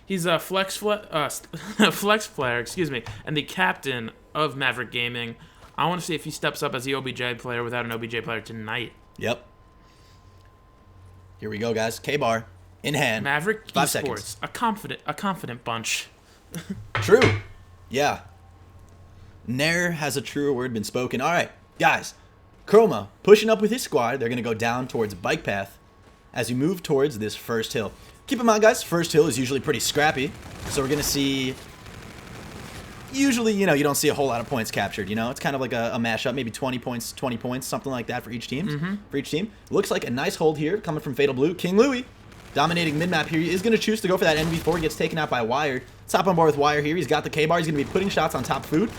He's a flex player, excuse me, and the captain of Maverik Gaming. I want to see if he steps up as the OBJ player without an OBJ player tonight. Yep. Here we go, guys. K-Bar in hand. Maverik 5 eSports, seconds. a confident bunch. True. Yeah. Ne'er has a truer word been spoken. All right, guys. Chroma pushing up with his squad. They're going to go down towards Bike Path as we move towards this first hill. Keep in mind, guys, first hill is usually pretty scrappy. So we're going to see... Usually, you don't see a whole lot of points captured, It's kind of like a mashup, maybe 20 points, something like that for each team. Looks like a nice hold here coming from Fatal Blue. King Louie dominating mid-map here. He is going to choose to go for that NV4. Gets taken out by Wire. Top on board with Wire here. He's got the K-Bar. He's going to be putting shots on top food.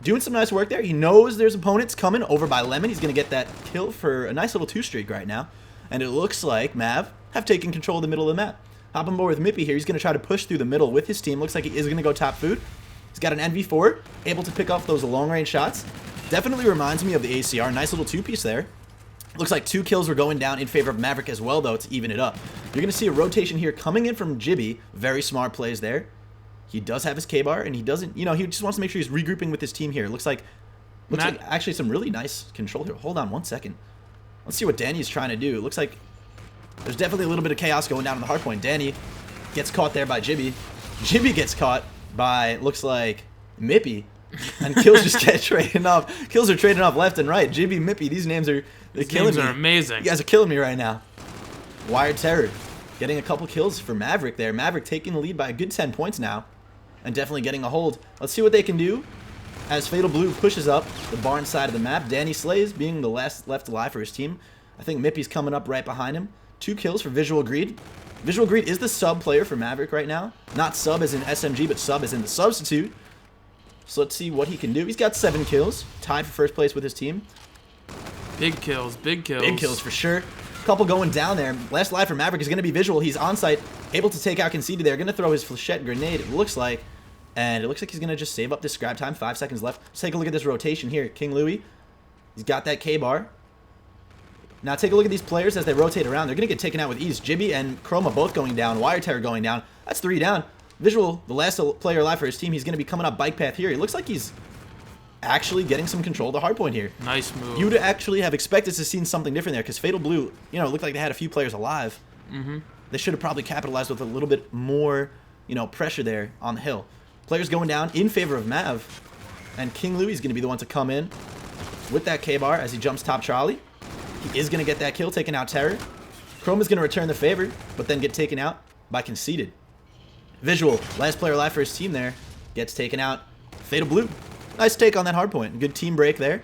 Doing some nice work there. He knows there's opponents coming over by Lemon. He's going to get that kill for a nice little 2-streak right now. And it looks like Mav have taken control of the middle of the map. Hop on board with Mippy here. He's going to try to push through the middle with his team. Looks like he is going to go top food. He's got an NV4, able to pick off those long-range shots. Definitely reminds me of the ACR. Nice little 2-piece there. Looks like 2 kills were going down in favor of Maverik as well, though, to even it up. You're going to see a rotation here coming in from Jibby. Very smart plays there. He does have his K-Bar, and he doesn't, he just wants to make sure he's regrouping with his team here. Looks like actually some really nice control here. Hold on one second. Let's see what Danny's trying to do. It looks like there's definitely a little bit of chaos going down on the hard point. Danny gets caught there by Jibby. Jibby gets caught by, looks like, Mippy. And kills just get traded off. Kills are traded off left and right. Jibby, Mippy, these names are killing me. Names are amazing. You guys are killing me right now. Wired Terror getting a couple kills for Maverik there. Maverik taking the lead by a good 10 points now. And definitely getting a hold. Let's see what they can do as Fatal Blue pushes up the barn side of the map. Danny Slays being the last left alive for his team. I think Mippy's coming up right behind him. 2 kills for Visual Greed. Visual Greed is the sub player for Maverik right now. Not sub as in SMG, but sub as in the substitute. So let's see what he can do. He's got 7 kills. Tied for first place with his team. Big kills, big kills. Big kills for sure. Couple going down there. Last live for Maverik is going to be Visual. He's on site, able to take out Conceded there. Going to throw his flechette grenade, it looks like. And it looks like he's going to just save up this grab time. 5 seconds left. Let's take a look at this rotation here. King Louie. He's got that K-Bar. Now take a look at these players as they rotate around. They're going to get taken out with ease. Jibby and Chroma both going down. Wire Terror going down. That's 3 down. Visual, the last player alive for his team. He's going to be coming up Bike Path here. It looks like he's actually getting some control of the hardpoint here. Nice move. You'd actually have expected to see something different there because Fatal Blue, looked like they had a few players alive. They should have probably capitalized with a little bit more, pressure there on the hill. Players going down in favor of Mav. And King Louie is going to be the one to come in with that K-Bar as he jumps top trolley. He is going to get that kill, taking out Terror. Chrome is going to return the favor, but then get taken out by Conceded. Visual, last player alive for his team there, gets taken out. Fatal Blue, nice take on that hard point. Good team break there.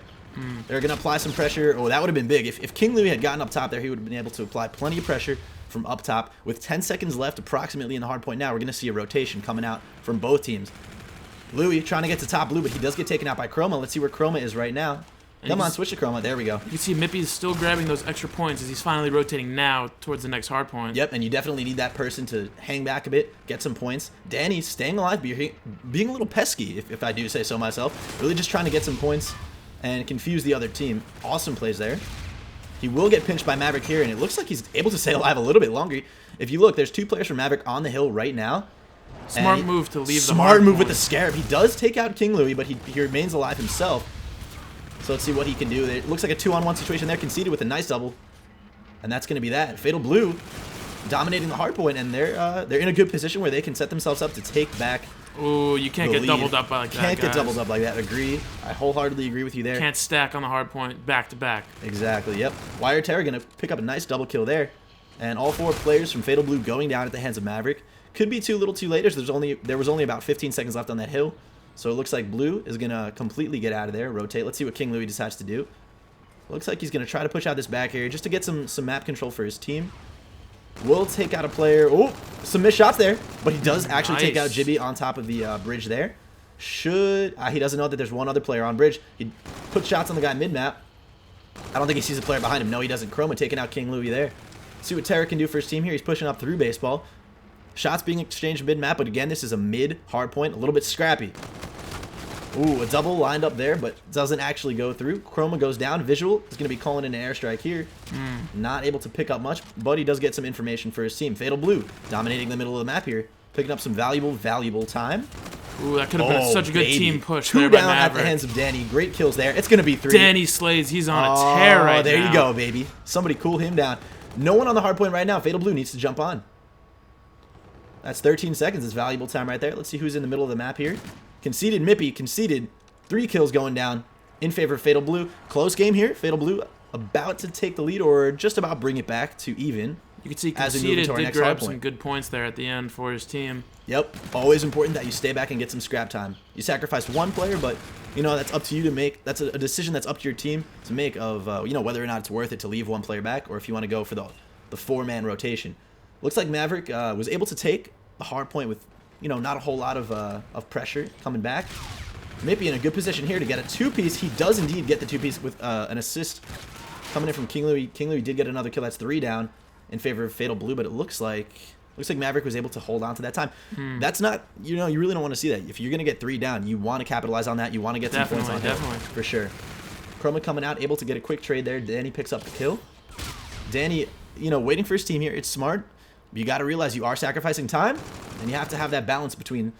They're going to apply some pressure. Oh, that would have been big. If King Louie had gotten up top there, he would have been able to apply plenty of pressure from up top. With 10 seconds left approximately in the hard point now, we're going to see a rotation coming out from both teams. Louie trying to get to top blue, but he does get taken out by Chroma. Let's see where Chroma is right now. Come on, switch to Chroma. There we go. You can see Mippy is still grabbing those extra points as he's finally rotating now towards the next hard point. Yep, and you definitely need that person to hang back a bit, get some points. Danny staying alive, being a little pesky, if I do say so myself. Really just trying to get some points and confuse the other team. Awesome plays there. He will get pinched by Maverik here, and it looks like he's able to stay alive a little bit longer. If you look, there's 2 players from Maverik on the hill right now. Smart move to leave the hard Smart move point. with the Scarab. He does take out King Louie, but he remains alive himself. So let's see what he can do. It looks like a 2-on-1 situation there. Conceded with a nice double. And that's going to be that. Fatal Blue dominating the hard point, and they're in a good position where they can set themselves up to take back. Ooh, you can't get doubled up like that, Can't get guys. doubled up like that. Agree. I wholeheartedly agree with you there. Can't stack on the hard point back to back. Exactly, yep. Wire Terror going to pick up a nice double kill there. And all 4 players from Fatal Blue going down at the hands of Maverik. Could be too little too late. There was only about 15 seconds left on that hill. So it looks like Blue is going to completely get out of there, rotate. Let's see what King Louie decides to do. Looks like he's going to try to push out this back area just to get some map control for his team. Will take out a player. Oh, some missed shots there. But he does actually take out Jibby on top of the bridge there. He doesn't know that there's one other player on bridge. He put shots on the guy mid-map. I don't think he sees a player behind him. No, he doesn't. Chroma taking out King Louie there. See what Terra can do for his team here. He's pushing up through baseball. Shots being exchanged mid-map, but again, this is a mid-hard point. A little bit scrappy. Ooh, a double lined up there, but doesn't actually go through. Chroma goes down. Visual is going to be calling in an airstrike here. Not able to pick up much, but he does get some information for his team. Fatal Blue dominating the middle of the map here. picking up some valuable time. Ooh, that could have been such a good team push 2 there by down at the Maverik. hands of Danny. Great kills there. It's going to be 3. Danny slays. He's on a tear right now. There you go, baby. Somebody cool him down. No one on the hard point right now. Fatal Blue needs to jump on. That's 13 seconds. It's valuable time right there. Let's see who's in the middle of the map here. Conceded Mippy. Conceded. 3 kills going down in favor of Fatal Blue. Close game here. Fatal Blue about to take the lead or just about bring it back to even. You can see as we move Conceded into our did next grab hardpoint. some good points there at the end for his team. Yep. Always important that you stay back and get some scrap time. You sacrifice one player, but, you know, that's up to you to make. That's a decision that's up to your team to make of, you know, whether or not it's worth it to leave one player back or if you want to go for the 4-man rotation. Looks like Maverik was able to take a hard point with, you know, not a whole lot of pressure coming back. Mippy in a good position here to get a 2-piece. He does indeed get the 2-piece with an assist coming in from King Louie. King Louie did get another kill. That's 3 down in favor of Fatal Blue, but it looks like Maverik was able to hold on to that time. That's not, you know, you really don't want to see that. If you're going to get 3 down, you want to capitalize on that. You want to get some points on that. For sure. Chroma coming out, able to get a quick trade there. Danny picks up the kill. Danny, you know, waiting for his team here. It's smart. You got to realize you are sacrificing time, and you have to have that balance between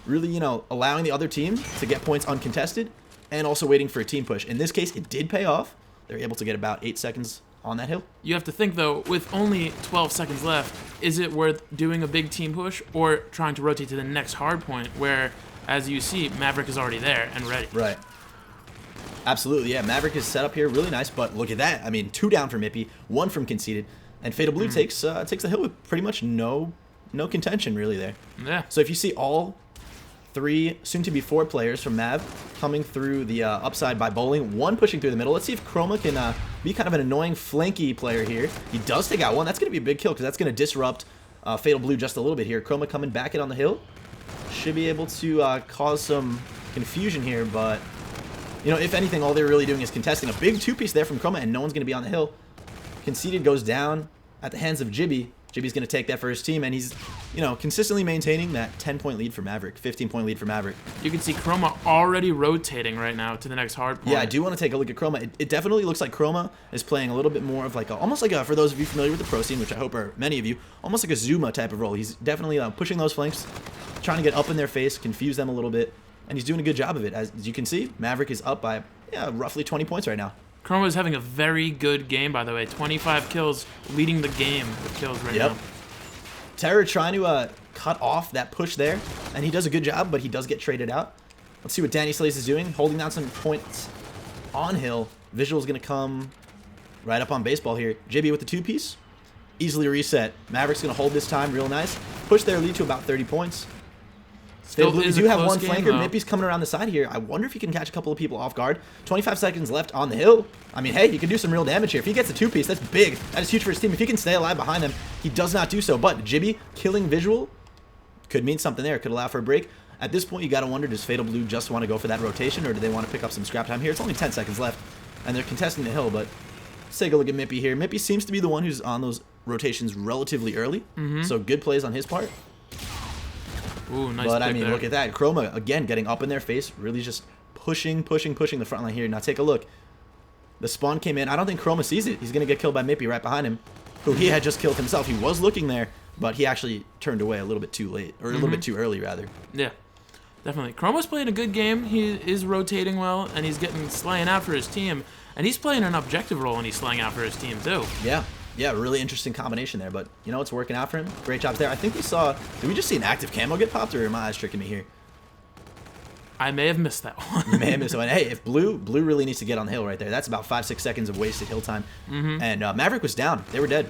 really, you know, allowing the other team to get points uncontested and also waiting for a team push. In this case, it did pay off. They're able to get about 8 seconds on that hill. You have to think, though, with only 12 seconds left, is it worth doing a big team push or trying to rotate to the next hard point where, as you see, Maverik is already there and ready? Right. Absolutely, yeah. Maverik is set up here really nice, but look at that. I mean, 2 down from Mippy, 1 from Conceded, and Fatal Blue takes the hill with pretty much no contention really there. Yeah. So if you see all 3, soon-to-be 4 players from Mav coming through the upside by bowling, 1 pushing through the middle. Let's see if Chroma can be kind of an annoying flanky player here. He does take out 1. That's going to be a big kill because that's going to disrupt Fatal Blue just a little bit here. Chroma coming back in on the hill. Should be able to cause some confusion here, but, you know, if anything, all they're really doing is contesting. A big 2-piece there from Chroma, and no one's going to be on the hill. Conceded goes down at the hands of Jibby. Jibby's going to take that for his team, and he's, you know, consistently maintaining that 10-point lead for Maverik, 15-point lead for Maverik. You can see Chroma already rotating right now to the next hard point. Yeah, I do want to take a look at Chroma. It definitely looks like Chroma is playing a little bit more of like almost like for those of you familiar with the pro scene, which I hope are many of you, almost like a Zuma type of role. He's definitely pushing those flanks, trying to get up in their face, confuse them a little bit, and he's doing a good job of it. As you can see, Maverik is up by roughly 20 points right now. Chroma is having a very good game, by the way. 25 kills, leading the game with kills right now. Terror trying to cut off that push there, and he does a good job, but he does get traded out. Let's see what Danny Slays is doing, holding down some points on hill. Visual's going to come right up on baseball here. JB with the 2-piece. Easily reset. Maverik's going to hold this time real nice. Push their lead to about 30 points. Still we is do a have close one game, flanker. though. Mippy's coming around the side here. I wonder if he can catch a couple of people off guard. 25 seconds left on the hill. I mean, hey, he can do some real damage here. If he gets a 2-piece, that's big. That is huge for his team. If he can stay alive behind them, he does not do so. But Jibby killing Visual could mean something there. Could allow for a break. At this point, you got to wonder, does Fatal Blue just want to go for that rotation, or do they want to pick up some scrap time here? It's only 10 seconds left, and they're contesting the hill, but let's take a look at Mippy here. Mippy seems to be the one who's on those rotations relatively early, so good plays on his part. Ooh, nice But I pick mean, there. look at that. Chroma, again, getting up in their face, really just pushing the front line here. Now take a look. The spawn came in. I don't think Chroma sees it. He's going to get killed by Mippy right behind him, who he had just killed himself. He was looking there, but he actually turned away a little bit too late, or a little bit too early, rather. Yeah, definitely. Chroma's playing a good game. He is rotating well, and he's getting slaying out for his team. And he's playing an objective role, and he's slaying out for his team, too. Yeah, really interesting combination there, but, you know, it's working out for him. Great job there. I think we saw... Did we just see an active camo get popped, or are my eyes tricking me here? I may have missed that one. You may have missed one. Hey, if Blue really needs to get on the hill right there. That's about 5-6 seconds of wasted hill time. And Maverik was down. They were dead.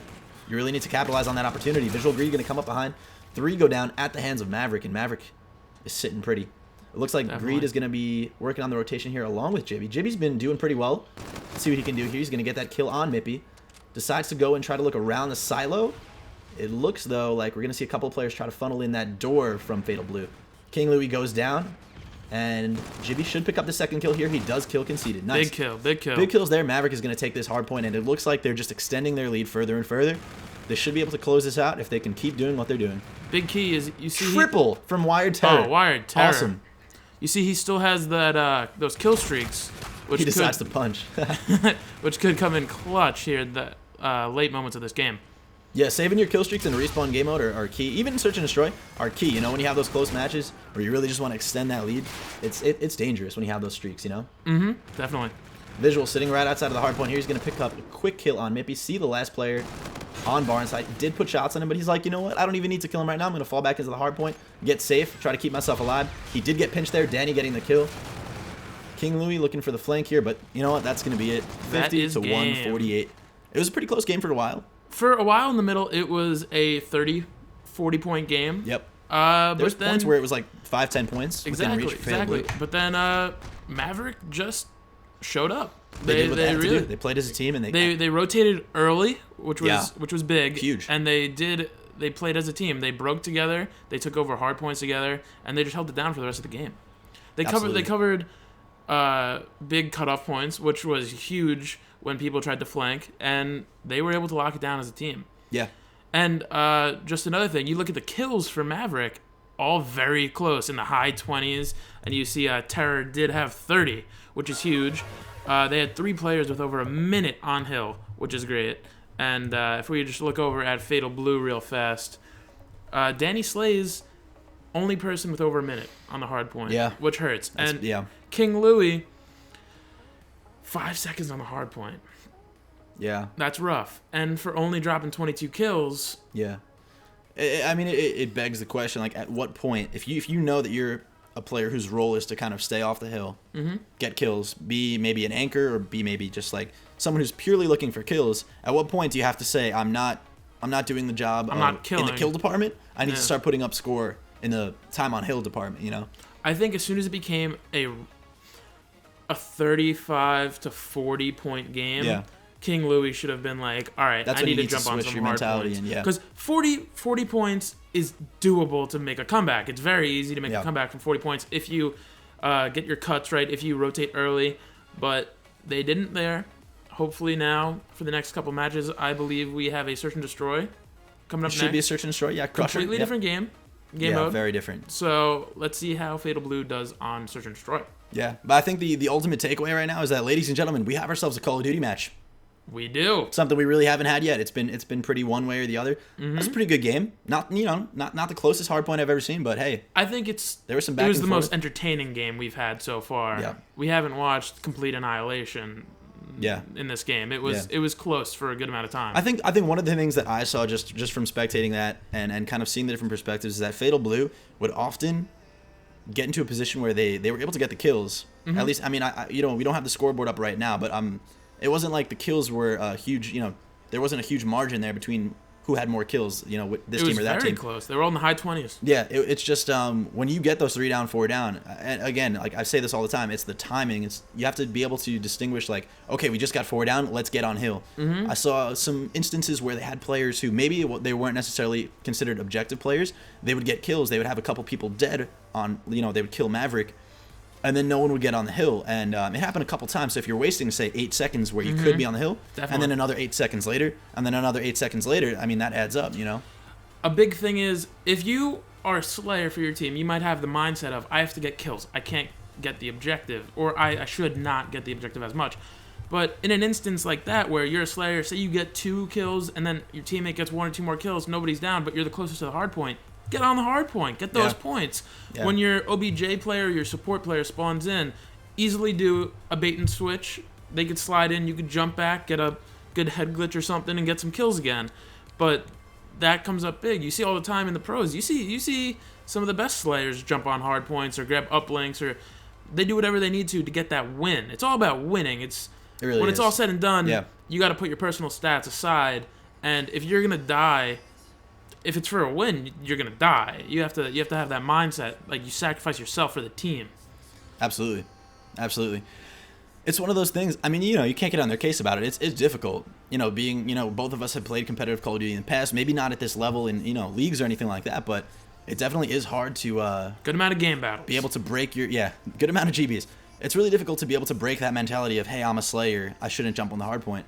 You really need to capitalize on that opportunity. Visual Greed going to come up behind. 3 go down at the hands of Maverik, and Maverik is sitting pretty. It looks like Definitely. Greed is going to be working on the rotation here along with Jibby. Jibby's been doing pretty well. Let's see what he can do here. He's going to get that kill on Mippy. Decides to go and try to look around the silo. It looks, though, like we're going to see a couple of players try to funnel in that door from Fatal Blue. King Louie goes down, and Jibby should pick up the second kill here. He does kill Conceded. Nice. Big kill, big kill. Big kills there. Maverik is going to take this hard point, and it looks like they're just extending their lead further and further. They should be able to close this out if they can keep doing what they're doing. Big key is, you see... Triple from Wired Terror. Oh, Wired Terror. Awesome. You see he still has that those kill streaks, which He decides to punch. which could come in clutch here in the late moments of this game. Yeah, saving your kill streaks in a respawn game mode are key. Even search and destroy are key. You know, when you have those close matches where you really just want to extend that lead, it's dangerous when you have those streaks, you know? Mm-hmm. Definitely. Visual sitting right outside of the hard point here. He's going to pick up a quick kill on Mippy. See the last player on Barnside. Did put shots on him, but he's like, you know what? I don't even need to kill him right now. I'm going to fall back into the hard point, get safe, try to keep myself alive. He did get pinched there. Danny getting the kill. King Louis looking for the flank here, but you know what? That's going to be it. 50 to 148. It was a pretty close game for a while. For a while in the middle, it was a 30, 40-point game. Yep. But There's then, points where it was like 5-10 points. Exactly. But then Maverik just showed up. They did what they had to do. They played as a team, and they rotated early, which was big, huge. And they played as a team. They broke together. They took over hard points together, and they just held it down for the rest of the game. They covered big cutoff points, which was huge when people tried to flank, and they were able to lock it down as a team. Yeah. And just another thing, you look at the kills for Maverik, all very close in the high 20s, and you see Terror did have 30, which is huge. They had 3 players with over a minute on hill, which is great. And if we just look over at Fatal Blue real fast, Danny Slay's only person with over a minute on the hard point, which hurts. And King Louis, 5 seconds on the hard point. Yeah. That's rough. And for only dropping 22 kills. Yeah. I mean, it begs the question, like, at what point, if you know that you're a player whose role is to kind of stay off the hill, get kills, be maybe an anchor, or be maybe just like someone who's purely looking for kills, at what point do you have to say, I'm not doing the job I'm not killing. in the kill department, I need to start putting up score in the time on hill department, you know? I think as soon as it became a 35 to 40 point game, King Louis should have been like, all right, I need to jump on some hard points. Because 40 points is doable to make a comeback. It's very easy to make a comeback from 40 points if you get your cuts right, if you rotate early. But they didn't there. Hopefully now, for the next couple matches, I believe we have a Search and Destroy coming up next. Should be a Search and Destroy, yeah. Crusher. Completely different game mode. Very different. So let's see how Fatal Blue does on Search and Destroy. Yeah, but I think the ultimate takeaway right now is that, ladies and gentlemen, we have ourselves a Call of Duty match. We do. Something we really haven't had yet. It's been pretty one way or the other. It's a pretty good game. Not the closest hardpoint I've ever seen, but hey, I think there was some back and it was the forth. most entertaining game we've had so far. Yeah. We haven't watched complete annihilation. In this game, it was close for a good amount of time. I think one of the things that I saw just from spectating that and kind of seeing the different perspectives is that Fatal Blue would often get into a position where they were able to get the kills. At least, I mean, we don't have the scoreboard up right now, but it wasn't like the kills were huge. You know, there wasn't a huge margin there between who had more kills. You know, with this team or that team. It was very close. They were all in the high 20s. Yeah, it's just when you get those 3 down, 4 down. And again, like I say this all the time, it's the timing. You have to be able to distinguish. Like, okay, we just got 4 down. Let's get on hill. I saw some instances where they had players who maybe they weren't necessarily considered objective players. They would get kills. They would have a couple people dead on. You know, they would kill Maverik. And then no one would get on the hill. And it happened a couple times. So if you're wasting, say, 8 seconds where you could be on the hill, and then another 8 seconds later, and then another 8 seconds later, I mean, that adds up, you know? A big thing is, if you are a Slayer for your team, you might have the mindset of, I have to get kills. I can't get the objective. Or I should not get the objective as much. But in an instance like that, where you're a Slayer, say you get 2 kills, and then your teammate gets 1 or 2 more kills, nobody's down, but you're the closest to the hard point, get on the hard point. Get those points. Yeah. When your OBJ player or your support player spawns in, easily do a bait and switch. They could slide in. You could jump back, get a good head glitch or something, and get some kills again. But that comes up big. You see all the time in the pros. You see some of the best Slayers jump on hard points or grab uplinks, or they do whatever they need to get that win. It's all about winning. It's all said and done, you got to put your personal stats aside. And if you're gonna die, if it's for a win, you're gonna die. You have to have that mindset. Like, you sacrifice yourself for the team. Absolutely. It's one of those things. I mean, you know, you can't get on their case about it. It's difficult. You know, both of us have played competitive Call of Duty in the past. Maybe not at this level in leagues or anything like that, but it definitely is hard to good amount of game battles. Be able to break your good amount of GBs. It's really difficult to be able to break that mentality of, hey, I'm a Slayer, I shouldn't jump on the hard point,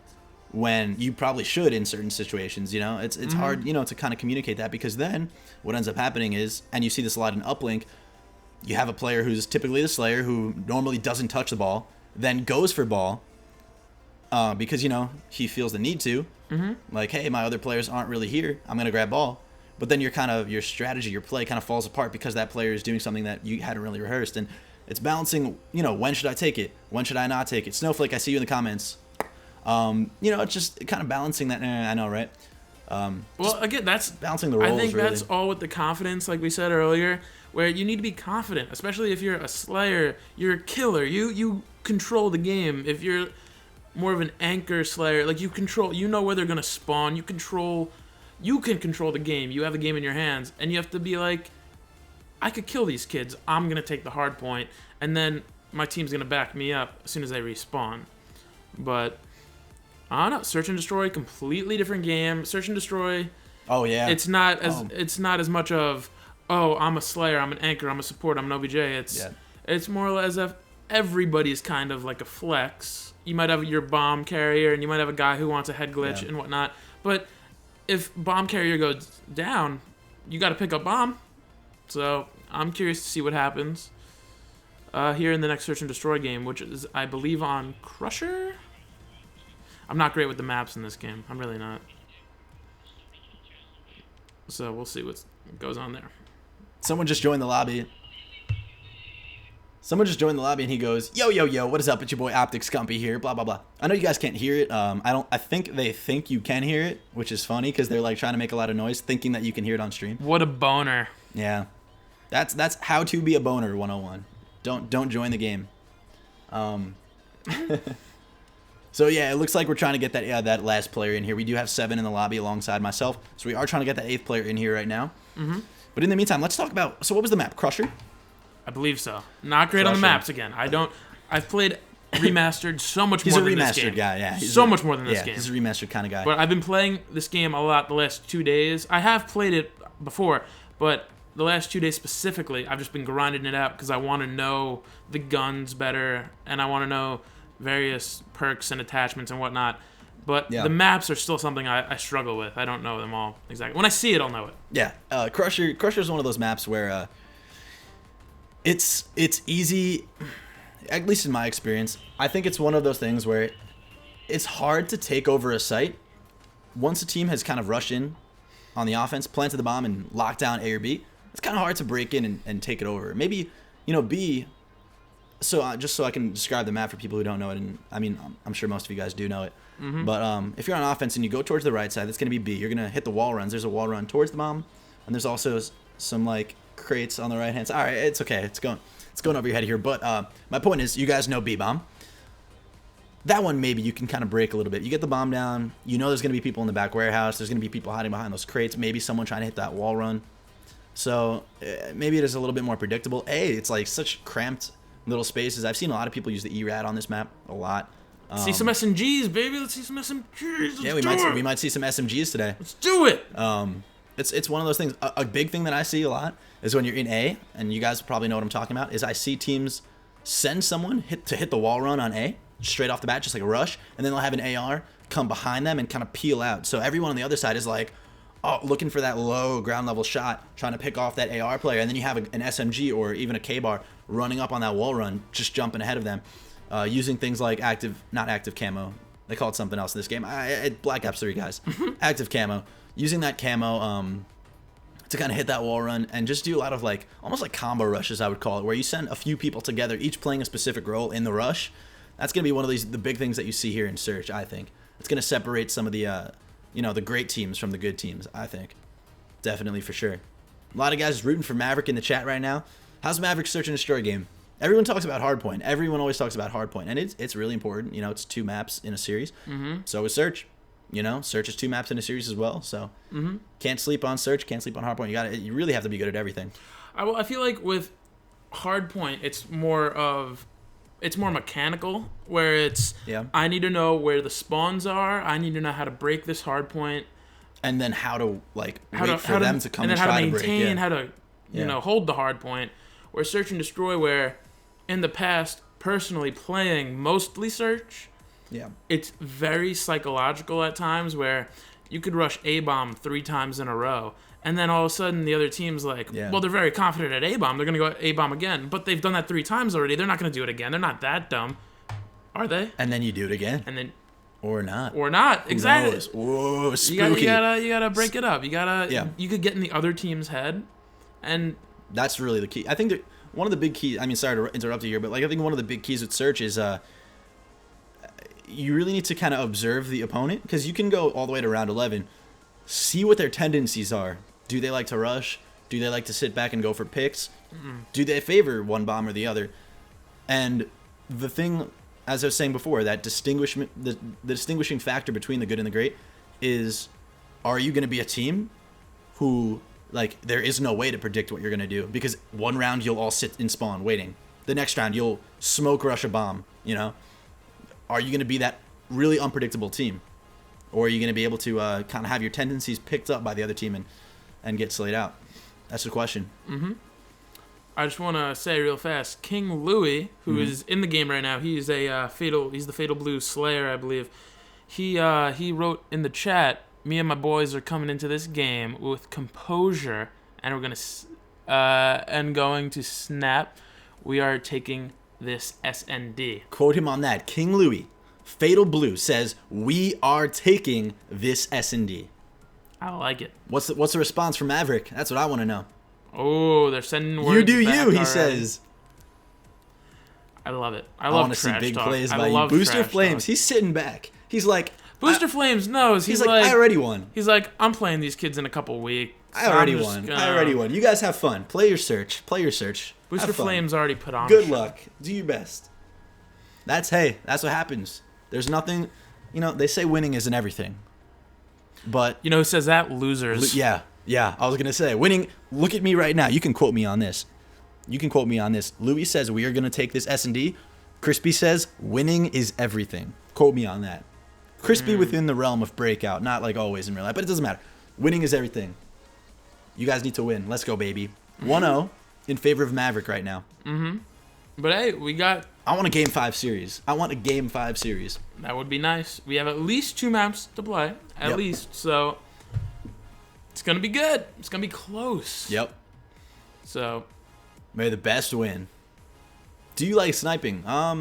when you probably should in certain situations. You know, it's hard, to kind of communicate that, because then what ends up happening is, and you see this a lot in uplink, you have a player who's typically the Slayer who normally doesn't touch the ball, then goes for ball because he feels the need to, Like, hey, my other players aren't really here. I'm gonna grab ball. But then your strategy, your play kind of falls apart because that player is doing something that you hadn't really rehearsed. And it's balancing, when should I take it? When should I not take it? Snowflake, I see you in the comments. It's just kind of balancing that. I know, right? Well, again, that's balancing the roles. I think really. that's all with the confidence, like we said earlier, where you need to be confident, especially if you're a slayer, you're a killer. You control the game. If you're more of an anchor slayer, like you know where they're gonna spawn. You can control the game. You have the game in your hands, and you have to be like, I could kill these kids. I'm gonna take the hard point, and then my team's gonna back me up as soon as they respawn. But I don't know. Search and Destroy, completely different game. Search and Destroy. Oh yeah. It's not as much of, oh, I'm a slayer, I'm an anchor, I'm a support, I'm an OBJ. It's more or less if everybody's kind of like a flex. You might have your bomb carrier, and you might have a guy who wants a head glitch and whatnot. But if bomb carrier goes down, you got to pick up bomb. So I'm curious to see what happens here in the next Search and Destroy game, which is, I believe, on Crusher. I'm not great with the maps in this game. I'm really not. So we'll see what goes on there. Someone just joined the lobby. And he goes, yo, what is up? It's your boy Optic Scumpy here, blah, blah, blah. I know you guys can't hear it. I think they think you can hear it, which is funny because they're like trying to make a lot of noise, thinking that you can hear it on stream. What a boner. Yeah. That's how to be a boner 101. Don't join the game. So yeah, it looks like we're trying to get that last player in here. We do have 7 in the lobby alongside myself, so we are trying to get that 8th player in here right now. But in the meantime, let's talk about. So what was the map? Crusher? I believe so. Not great on the maps again. I've played remastered so much more than this game. He's a remastered guy, yeah. So much more than this game. Yeah, he's a remastered kind of guy. But I've been playing this game a lot the last 2 days. I have played it before, but the last 2 days specifically, I've just been grinding it out because I want to know the guns better, and I want to know various perks and attachments and whatnot. But the maps are still something I struggle with. I don't know them all exactly. When I see it, I'll know it. Yeah, Crusher's one of those maps where it's easy, at least in my experience. I think it's one of those things where it's hard to take over a site once a team has kind of rushed in on the offense, planted the bomb, and locked down A or B. It's kind of hard to break in and take it over. Maybe, B. So just so I can describe the map for people who don't know it, and I mean, I'm sure most of you guys do know it. But if you're on offense and you go towards the right side, that's going to be B. You're going to hit the wall runs. There's a wall run towards the bomb, and there's also some like crates on the right hand side. All right, it's okay. It's going over your head here. But my point is, you guys know B bomb. That one maybe you can kind of break a little bit. You get the bomb down. You know there's going to be people in the back warehouse. There's going to be people hiding behind those crates. Maybe someone trying to hit that wall run. So maybe it is a little bit more predictable. It's like such cramped little spaces. I've seen a lot of people use the ERAD on this map a lot. See some SMGs, baby. Let's see some SMGs. We might see some SMGs today. Let's do it. It's one of those things. A big thing that I see a lot is when you're in A, and you guys probably know what I'm talking about, is I see teams send someone to hit the wall run on A, straight off the bat, just like a rush, and then they'll have an AR come behind them and kind of peel out. So everyone on the other side is like, looking for that low ground level shot, trying to pick off that AR player, and then you have an SMG or even a K-bar running up on that wall run, just jumping ahead of them, using things like not active camo. They call it something else in this game. Black Ops 3, guys. Active camo. Using that camo to kind of hit that wall run and just do a lot of like, almost like combo rushes, I would call it, where you send a few people together, each playing a specific role in the rush. That's going to be one of the big things that you see here in Search, I think. It's going to separate some of the, the great teams from the good teams, I think. Definitely, for sure. A lot of guys rooting for Maverik in the chat right now. How's Maverik's Search and Destroy game? Everyone talks about Hardpoint. Everyone always talks about Hardpoint, and it's really important. It's 2 maps in a series. So is Search. Search is 2 maps in a series as well. So can't sleep on Search, can't sleep on Hardpoint. You really have to be good at everything. I feel like with Hardpoint, it's more mechanical, where it's I need to know where the spawns are. I need to know how to break this Hardpoint, and then how to wait for them to come and try to break. And then how to maintain, how to hold the Hardpoint. Where Search and Destroy, where in the past, personally playing mostly Search, it's very psychological at times, where you could rush A-bomb 3 times in a row, and then all of a sudden the other team's like, well, they're very confident at A-bomb, they're going to go A-bomb again, but they've done that 3 times already, they're not going to do it again, they're not that dumb, are they? And then you do it again. And then Or not. Or not. Exactly. Knows? Whoa, You spooky. gotta break it up. Yeah. You could get in the other team's head, and That's really the key. I think that one of the big keys. I mean, sorry to interrupt you here, but like I think one of the big keys with search is you really need to kind of observe the opponent, because you can go all the way to round 11, see what their tendencies are. Do they like to rush? Do they like to sit back and go for picks? Do they favor one bomb or the other? And the thing, as I was saying before, that the distinguishing factor between the good and the great is, are you going to be a team who, like, there is no way to predict what you're going to do, because one round you'll all sit in spawn waiting. The next round you'll smoke rush a bomb, you know? Are you going to be that really unpredictable team? Or are you going to be able to kind of have your tendencies picked up by the other team and get slayed out? That's the question. I just want to say real fast, King Louis, who is in the game right now, he's the Fatal Blue Slayer, I believe. He wrote in the chat, me and my boys are coming into this game with composure, and we're going to snap. We are taking this SND. Quote him on that. King Louis, Fatal Blue, says, we are taking this S&D. I like it. What's the response from Maverik? That's what I want to know. Oh, they're sending words You do back you, he already. says. I love it. I want love to see trash big talk. plays I by you. love Booster trash Flames, talk. he's sitting back. He's like, Booster Flames knows. he's like, I already won. He's like, I'm playing these kids in a couple weeks. I already won. You guys have fun. Play your search. Booster Have fun. Flames already put on. Good a show. luck. Do your best. That's what happens. There's nothing, they say winning isn't everything. But You know who says that? Losers. yeah, I was going to say winning. Look at me right now. You can quote me on this. Louis says we are going to take this S&D. Crispy says winning is everything. Quote me on that. Crispy within the realm of breakout, not like always in real life, but it doesn't matter. Winning is everything. You guys need to win. Let's go, baby. 1-0 in favor of Maverik right now. But hey, we got... I want a Game 5 series. That would be nice. We have at least 2 maps to play. At least. So, it's going to be good. It's going to be close. Yep. So... May the best win. Do you like sniping? Not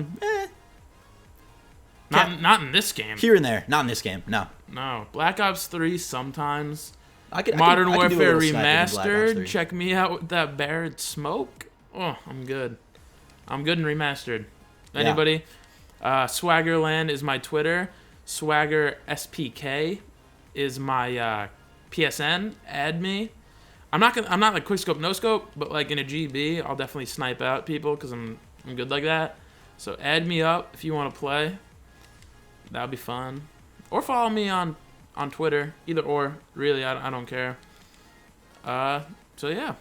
in this game. Here and there. Not in this game. No. No. Black Ops 3 sometimes. I can do Warfare a little sniping in Black Ops 3. Remastered. Check me out with that Barrett smoke. Oh, I'm good. I'm good and remastered. Anybody? Swaggerland is my Twitter. Swagger SPK is my PSN. Add me. I'm not like quick scope, no scope, but like in a GB, I'll definitely snipe out people because I'm good like that. So add me up if you want to play. That would be fun. Or follow me on Twitter. Either or. Really, I don't care. So yeah.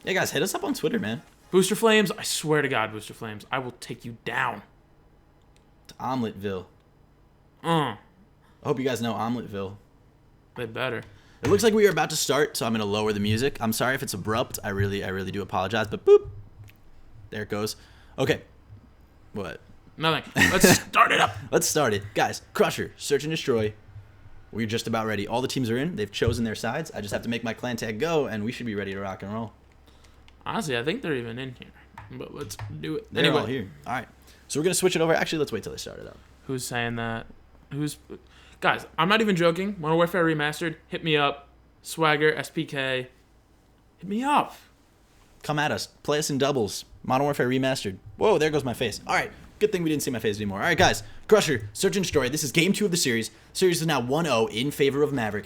Yeah, guys, hit us up on Twitter, man. Booster Flames, I swear to God, Booster Flames, I will take you down. To Omeletville. I hope you guys know Omeletville. They better. It looks like we are about to start, so I'm going to lower the music. I'm sorry if it's abrupt. I really do apologize, but boop. There it goes. Okay. What? Nothing. Let's start it up. Let's start it. Guys, Crusher, Search and Destroy. We're just about ready. All the teams are in. They've chosen their sides. I just have to make my clan tag go, and we should be ready to rock and roll. Honestly, I think they're even in here. But let's do it. They're all here. All right. So we're going to switch it over. Actually, let's wait till they start it up. Who's saying that? Guys, I'm not even joking. Modern Warfare Remastered, hit me up. Swagger, SPK, hit me up. Come at us. Play us in doubles. Modern Warfare Remastered. Whoa, there goes my face. All right. Good thing we didn't see my face anymore. All right, guys. Crusher, Search and Destroy. This is game 2 of the series. Series is now 1-0 in favor of Maverik.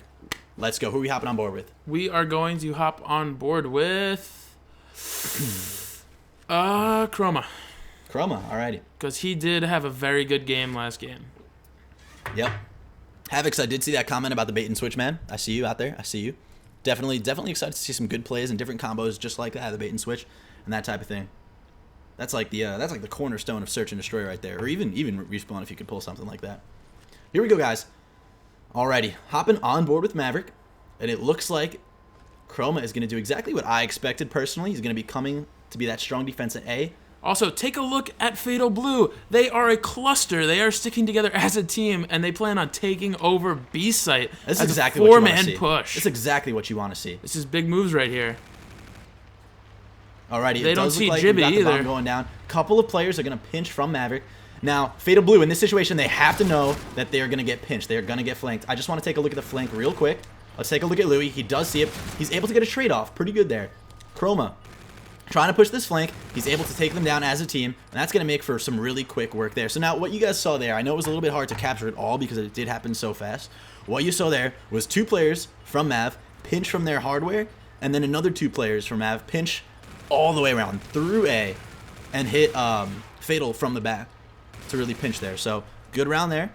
Let's go. Who are we hopping on board with? We are going to hop on board with... Chroma. Chroma, alrighty. Because he did have a very good game last game. Yep. Havix, I did see that comment about the bait and switch, man. I see you out there. I see you. Definitely excited to see some good plays and different combos just like that, the bait and switch and that type of thing. That's like the cornerstone of Search and Destroy right there, or even Respawn if you could pull something like that. Here we go, guys. Alrighty, hopping on board with Maverik, and it looks like Chroma is going to do exactly what I expected personally. He's going to be coming to be that strong defense at A. Also, take a look at Fatal Blue. They are a cluster. They are sticking together as a team, and they plan on taking over B site. This is as exactly a what you want to four-man see. push. It's exactly what you want to see. This is big moves right here. Alrighty, They it don't does see look like Jibby we got the bomb either. going down. Couple of players are going to pinch from Maverik, Now, Fatal Blue, in this situation, they have to know that they are going to get pinched. They are going to get flanked. I just want to take a look at the flank real quick. Let's take a look at Louis. He does see it. He's able to get a trade-off. Pretty good there. Chroma trying to push this flank. He's able to take them down as a team, and that's going to make for some really quick work there. So now what you guys saw there, I know it was a little bit hard to capture it all because it did happen so fast. What you saw there was 2 players from Mav pinch from their hardware, and then another 2 players from Mav pinch all the way around through A and hit Fatal from the back to really pinch there. So good round there.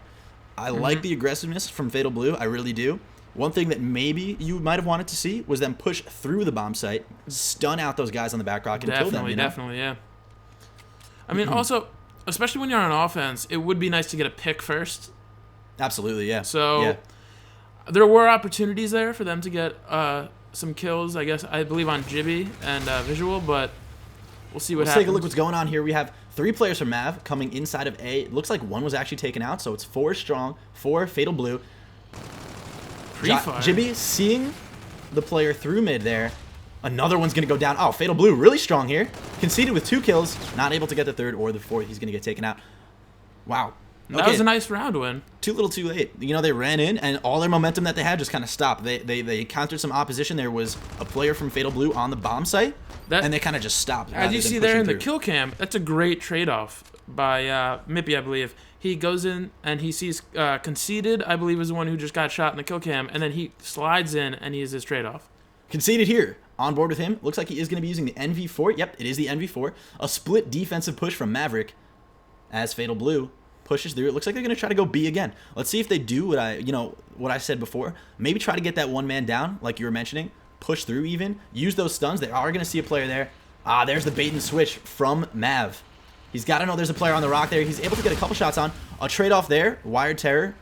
I like the aggressiveness from Fatal Blue. I really do. One thing that maybe you might have wanted to see was them push through the bomb site, stun out those guys on the back rock, and kill them. Definitely, yeah. I mean, also, especially when you're on offense, it would be nice to get a pick first. Absolutely, yeah. So there were opportunities there for them to get some kills, I believe, on Jibby and Visual, but we'll see what happens. Let's take a look what's going on here. We have 3 players from Mav coming inside of A. It looks like 1 was actually taken out, so it's 4 strong, 4 Fatal Blue. Jibby seeing the player through mid there. Another one's going to go down. Oh, Fatal Blue really strong here. Conceded with 2 kills. Not able to get the 3rd or the 4th. He's going to get taken out. Wow. Okay. That was a nice round win. Too little too late. You know, they ran in, and all their momentum that they had just kind of stopped. They encountered some opposition. There was a player from Fatal Blue on the bomb site, and they kind of just stopped. As you see there in the kill cam, that's a great trade-off by Mippy, I believe. He goes in and he sees Conceded, I believe, is the one who just got shot in the kill cam, and then he slides in and he is his trade-off. Conceded here. On board with him. Looks like he is going to be using the NV4. Yep, it is the NV4. A split defensive push from Maverik as Fatal Blue pushes through. It looks like they're going to try to go B again. Let's see if they do what I said before. Maybe try to get that one man down, like you were mentioning. Push through even. Use those stuns. They are going to see a player there. There's the bait and switch from Mav. He's got to know there's a player on the rock there. He's able to get a couple shots on. A trade-off there. Wired Terror.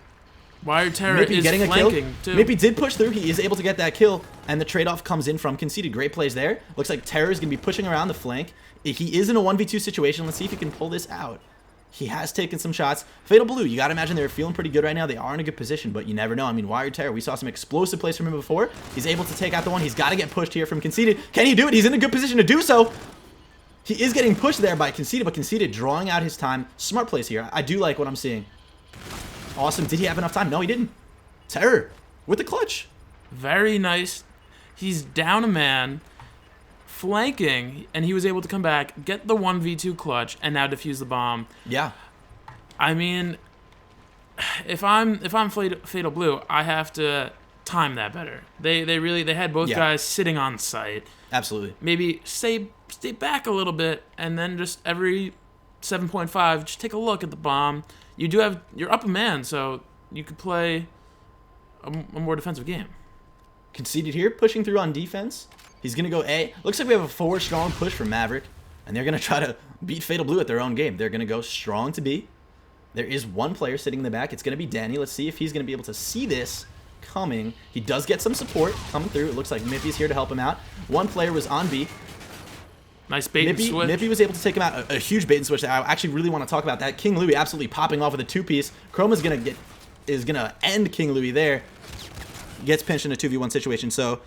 Wired Terror is getting flanking, too. Mippy did push through. He is able to get that kill, and the trade-off comes in from Conceded. Great plays there. Looks like Terror is going to be pushing around the flank. He is in a 1v2 situation. Let's see if he can pull this out. He has taken some shots. Fatal Blue, you got to imagine they're feeling pretty good right now. They are in a good position, but you never know. I mean, Wired Terror, we saw some explosive plays from him before. He's able to take out the one. He's got to get pushed here from Conceded. Can he do it? He's in a good position to do so. He is getting pushed there by Conceded, but Conceded drawing out his time. Smart plays here. I do like what I'm seeing. Awesome. Did he have enough time? No, he didn't. Terror with the clutch. Very nice. He's down a man, flanking, and he was able to come back, get the 1v2 clutch, and now defuse the bomb. Yeah. I mean, if I'm Fatal Blue, I have to time that better. They had both guys sitting on site. Absolutely. Maybe stay back a little bit, and then just every 7.5, just take a look at the bomb. You're up a man, so you could play a more defensive game. Conceded here, pushing through on defense. He's going to go A. Looks like we have a 4 strong push for Maverik, and they're going to try to beat Fatal Blue at their own game. They're going to go strong to B. There is 1 player sitting in the back. It's going to be Danny. Let's see if he's going to be able to see this coming. He does get some support coming through. It looks like Mippy's here to help him out. 1 player was on B. Nice bait and switch. Mippy was able to take him out. A huge bait and switch. I actually really want to talk about that. King Louis absolutely popping off with a 2-piece. Chroma's is gonna end King Louis there. Gets pinched in a 2v1 situation. So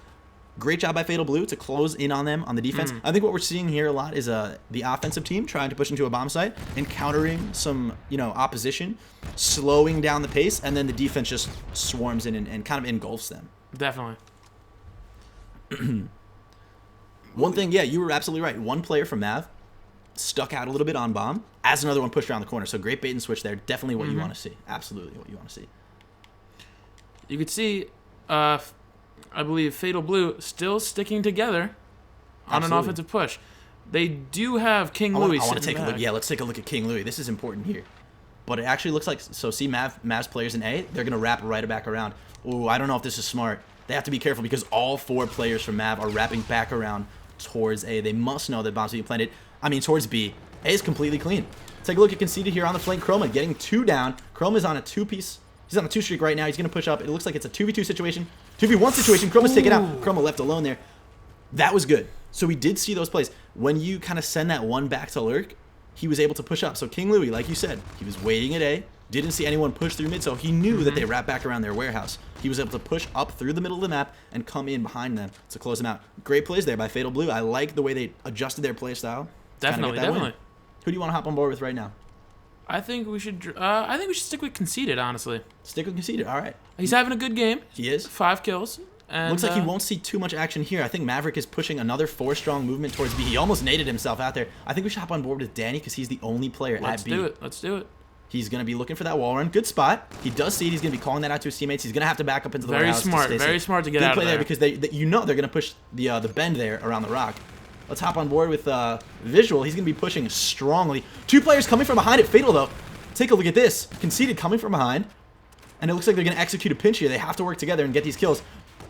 great job by Fatal Blue to close in on them on the defense. I think what we're seeing here a lot is the offensive team trying to push into a bomb site, encountering some opposition, slowing down the pace, and then the defense just swarms in and kind of engulfs them. Definitely. One thing, yeah, you were absolutely right. 1 player from Mav stuck out a little bit on bomb, as another one pushed around the corner. So great bait and switch there. Definitely what you want to see. Absolutely what you want to see. You could see, I believe, Fatal Blue still sticking together on an offensive push. They do have King Louis. I want to take a look. Yeah, let's take a look at King Louis. This is important here. But it actually looks like, so see Mav's players in A, they're going to wrap right back around. Ooh, I don't know if this is smart. They have to be careful because all 4 players from Mav are wrapping back around towards A. They must know that bombs being planted. I mean, towards B. A is completely clean. Take a look at Conceded here on the flank. Chroma getting 2 down. Chroma's on a 2-piece. He's on a 2 streak right now. He's going to push up. It looks like it's a 2v2 situation. 2v1 situation. Chroma's taken out. Chroma left alone there. That was good. So we did see those plays. When you kind of send that one back to lurk, he was able to push up. So King Louis, like you said, he was waiting at A. Didn't see anyone push through mid, so he knew that they wrapped back around their warehouse. He was able to push up through the middle of the map and come in behind them to close them out. Great plays there by Fatal Blue. I like the way they adjusted their play style. Definitely. Who do you want to hop on board with right now? I think we should. I think we should stick with conceded. Honestly, Stick with conceded. All right. he's having a good game. He is. 5 kills. And, Looks like he won't see too much action here. I think Maverik is pushing another 4-strong movement towards B. He almost naded himself out there. I think we should hop on board with Danny because he's the only player at B. Let's do it. He's going to be looking for that wall run. Good spot. He does see it. He's going to be calling that out to his teammates. He's going to have to back up into the Very warehouse to smart. stay Very safe. smart to get Good out play of there. because they're going to push the bend there around the rock. Let's hop on board with Visual. He's going to be pushing strongly. 2 players coming from behind it. Fatal, though. Take a look at this. Conceded coming from behind. And it looks like they're going to execute a pinch here. They have to work together and get these kills.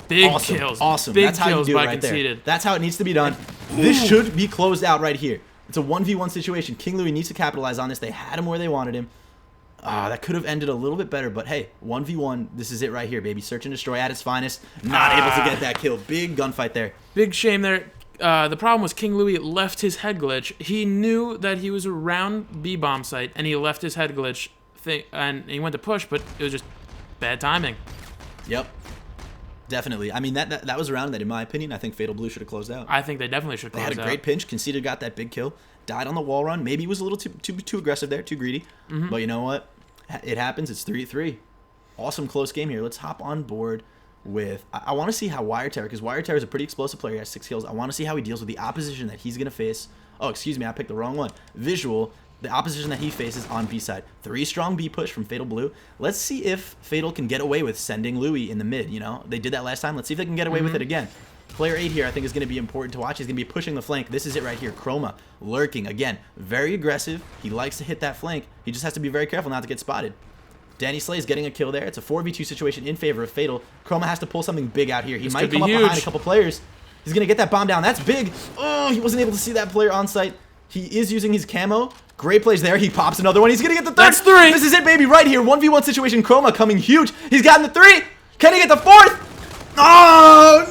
Big Awesome. kills. Awesome. Big That's how you kills do by it right conceded. there. That's how it needs to be done. This should be closed out right here. It's a 1v1 situation. King Louis needs to capitalize on this. They had him where they wanted him. That could have ended a little bit better, but hey, 1v1, this is it right here, baby. Search and destroy at its finest. Not able to get that kill. Big gunfight there. Big shame there. The problem was King Louis left his head glitch. He knew that he was around B bomb site, and he left his head glitch thing, and he went to push, but it was just bad timing. Yep. Definitely. I mean, that was around that, in my opinion. I think Fatal Blue should have closed out. I think they definitely should close They had a great pinch. Conceded got that big kill. Died on the wall run. Maybe he was a little too aggressive there, too greedy. But you know what? It happens. It's 3-3. Awesome close game here. Let's hop on board with... I want to see how Wire Terror, because Wire Terror is a pretty explosive player. He has 6 kills. I want to see how he deals with the opposition that he's going to face. Oh, excuse me. I picked the wrong one. Visual. The opposition that he faces on B side. 3 strong B push from Fatal Blue. Let's see if Fatal can get away with sending Louis in the mid, you know? They did that last time. Let's see if they can get away with it again. Player 8 here I think is going to be important to watch. He's going to be pushing the flank. This is it right here. Chroma lurking. Again, very aggressive. He likes to hit that flank. He just has to be very careful not to get spotted. Danny Slay is getting a kill there. It's a 4v2 situation in favor of Fatal. Chroma has to pull something big out here. He might come up behind a couple players. He's going to get that bomb down. That's big. Oh, he wasn't able to see that player on site. He is using his camo. Great plays there. He pops another one. He's going to get the 3rd. That's 3. This is it, baby, right here. 1v1 situation. Chroma coming huge. He's gotten the 3. Can he get the 4th? Oh,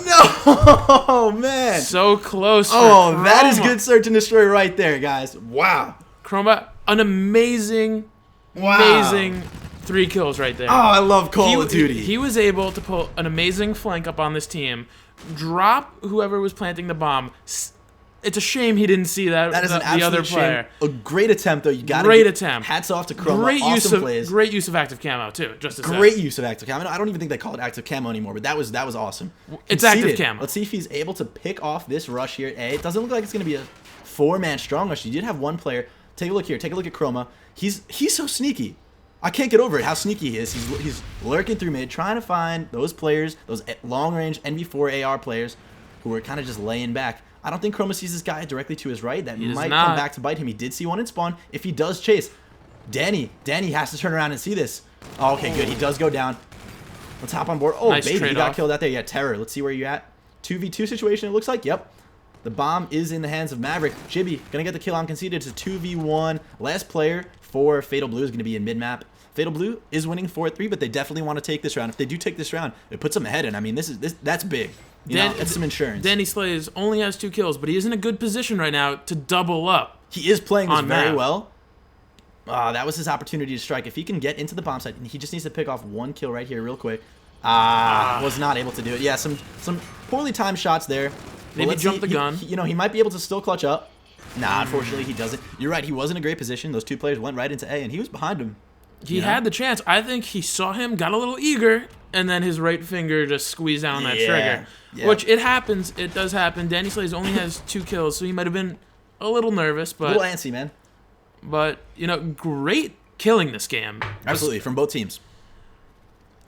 no, man. So close. Oh, that is good search and destroy right there, guys. Wow. Chroma, an amazing 3 kills right there. Oh, I love Call of Duty. He was able to pull an amazing flank up on this team, drop whoever was planting the bomb. It's a shame he didn't see that. That is an the other absolute player. shame. A great attempt, though. You got Great attempt. Hats off to Chroma. Great Awesome plays. Great use of active camo too. Just to Great say. use of active camo. I don't even think they call it active camo anymore, but that was awesome. It's Conceded. active camo. Let's see if he's able to pick off this rush here at A. It doesn't look like it's going to be a 4-man strong rush. You did have one player. Take a look here. Take a look at Chroma. He's so sneaky. I can't get over it, how sneaky he is. He's lurking through mid, trying to find those players, those long-range NV4 AR players who are kind of just laying back. I don't think Chroma sees this guy directly to his right. That might come back to bite him. He did see one in spawn. If he does chase, Danny has to turn around and see this. Oh, okay, good. He does go down. Let's hop on board. Oh, nice baby, he got killed out there. Yeah, Terror. Let's see where you're at. 2v2 situation, it looks like. Yep. The bomb is in the hands of Maverik. Jibby gonna get the kill on conceded. It's a 2v1. Last player for Fatal Blue is gonna be in mid-map. Fatal Blue is winning 4-3, but they definitely want to take this round. If they do take this round, it puts them ahead. And I mean, that's big. You know, it's some insurance. Danny Slays only has 2 kills, but he is in a good position right now to double up. He is playing this very well. That was his opportunity to strike. If he can get into the bomb site, he just needs to pick off 1 kill right here real quick. Was not able to do it. Yeah, some poorly timed shots there. Maybe jump the gun. He might be able to still clutch up. Nah, unfortunately, he doesn't. You're right. He was in a great position. Those 2 players went right into A, and he was behind him. He had the chance. I think he saw him, got a little eager, and then his right finger just squeezed down that trigger. Yeah. Which, it happens. It does happen. Danny Slays only has 2 kills, so he might have been a little nervous. But, a little antsy, man. But, you know, great killing this game. Absolutely, from both teams.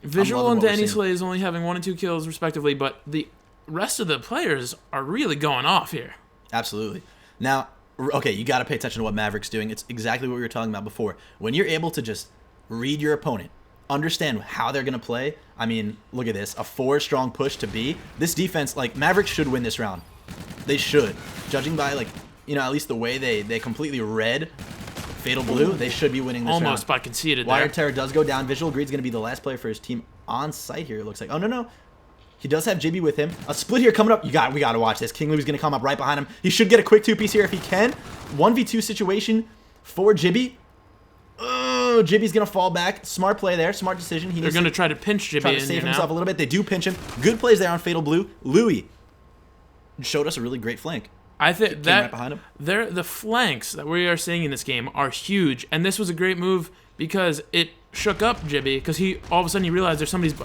Visual and Danny Slays only having 1 and 2 kills, respectively, but the rest of the players are really going off here. Absolutely. Now, okay, you got to pay attention to what Maverik's doing. It's exactly what we were talking about before. When you're able to just read your opponent, understand how they're going to play. I mean, look at this. A 4-strong push to B. This defense, like, Maverik should win this round. They should. Judging by, like, you know, at least the way they completely read Fatal Blue, they should be winning this round. Almost by conceded there. Wire Terror does go down. Visual Greed's going to be the last player for his team on site here, it looks like. Oh, no. He does have JB with him. A split here coming up. We got to watch this. King Louis going to come up right behind him. He should get a quick 2-piece here if he can. 1v2 situation for Jibby. Oh, Jibby's going to fall back. Smart play there. Smart decision. They're going to try to pinch Jibby to save himself a little bit. They do pinch him. Good plays there on Fatal Blue. Louis showed us a really great flank. I think Came that right behind him. the flanks that we are seeing in this game are huge, and this was a great move because it shook up Jibby because he all of a sudden he realized there's somebody's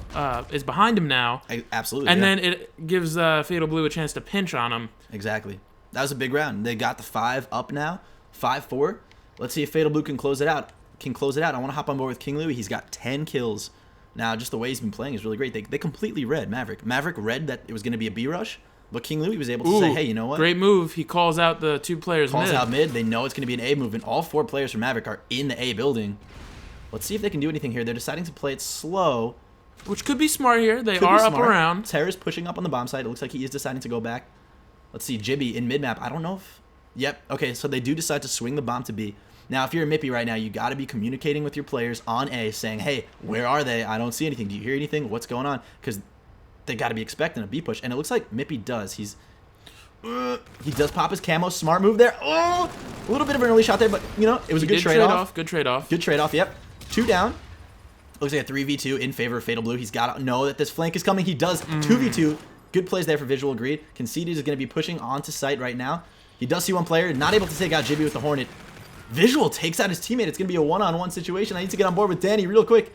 is behind him now, Absolutely. and yeah. then it gives Fatal Blue a chance to pinch on him. Exactly. That was a big round. They got the 5 up now, 5-4. Let's see if Fatal Blue can close it out. I want to hop on board with King Louie. He's got 10 kills. Now, just the way he's been playing is really great. They completely read Maverik. Maverik read that it was going to be a B rush, but King Louie was able to say, hey, you know what? Great move. He calls out the 2 players Calls mid. out mid. They know it's going to be an A move, and all 4 players from Maverik are in the A building. Let's see if they can do anything here. They're deciding to play it slow. Which could be smart here. They Could are be up smart. around. Terra's pushing up on the bomb side. It looks like he is deciding to go back. Let's see, Jibby in mid-map. I don't know if... Yep. Okay, so they do decide to swing the bomb to B. Now, if you're a Mippy right now, you got to be communicating with your players on A, saying, hey, where are they? I don't see anything. Do you hear anything? What's going on? Because they got to be expecting a B push. And it looks like Mippy does. He does pop his camo. Smart move there. Oh! A little bit of an early shot there, but, you know, it was a good trade-off. Good trade-off. Good trade-off, yep. 2 down. Looks like a 3v2 in favor of Fatal Blue. He's got to know that this flank is coming. He does. 2v2. Good plays there for Visual Agreed. Conceded is going to be pushing onto site right now. He does see one player. Not able to take out Jibby with the Hornet. Visual takes out his teammate. It's going to be a one-on-one situation. I need to get on board with Danny real quick.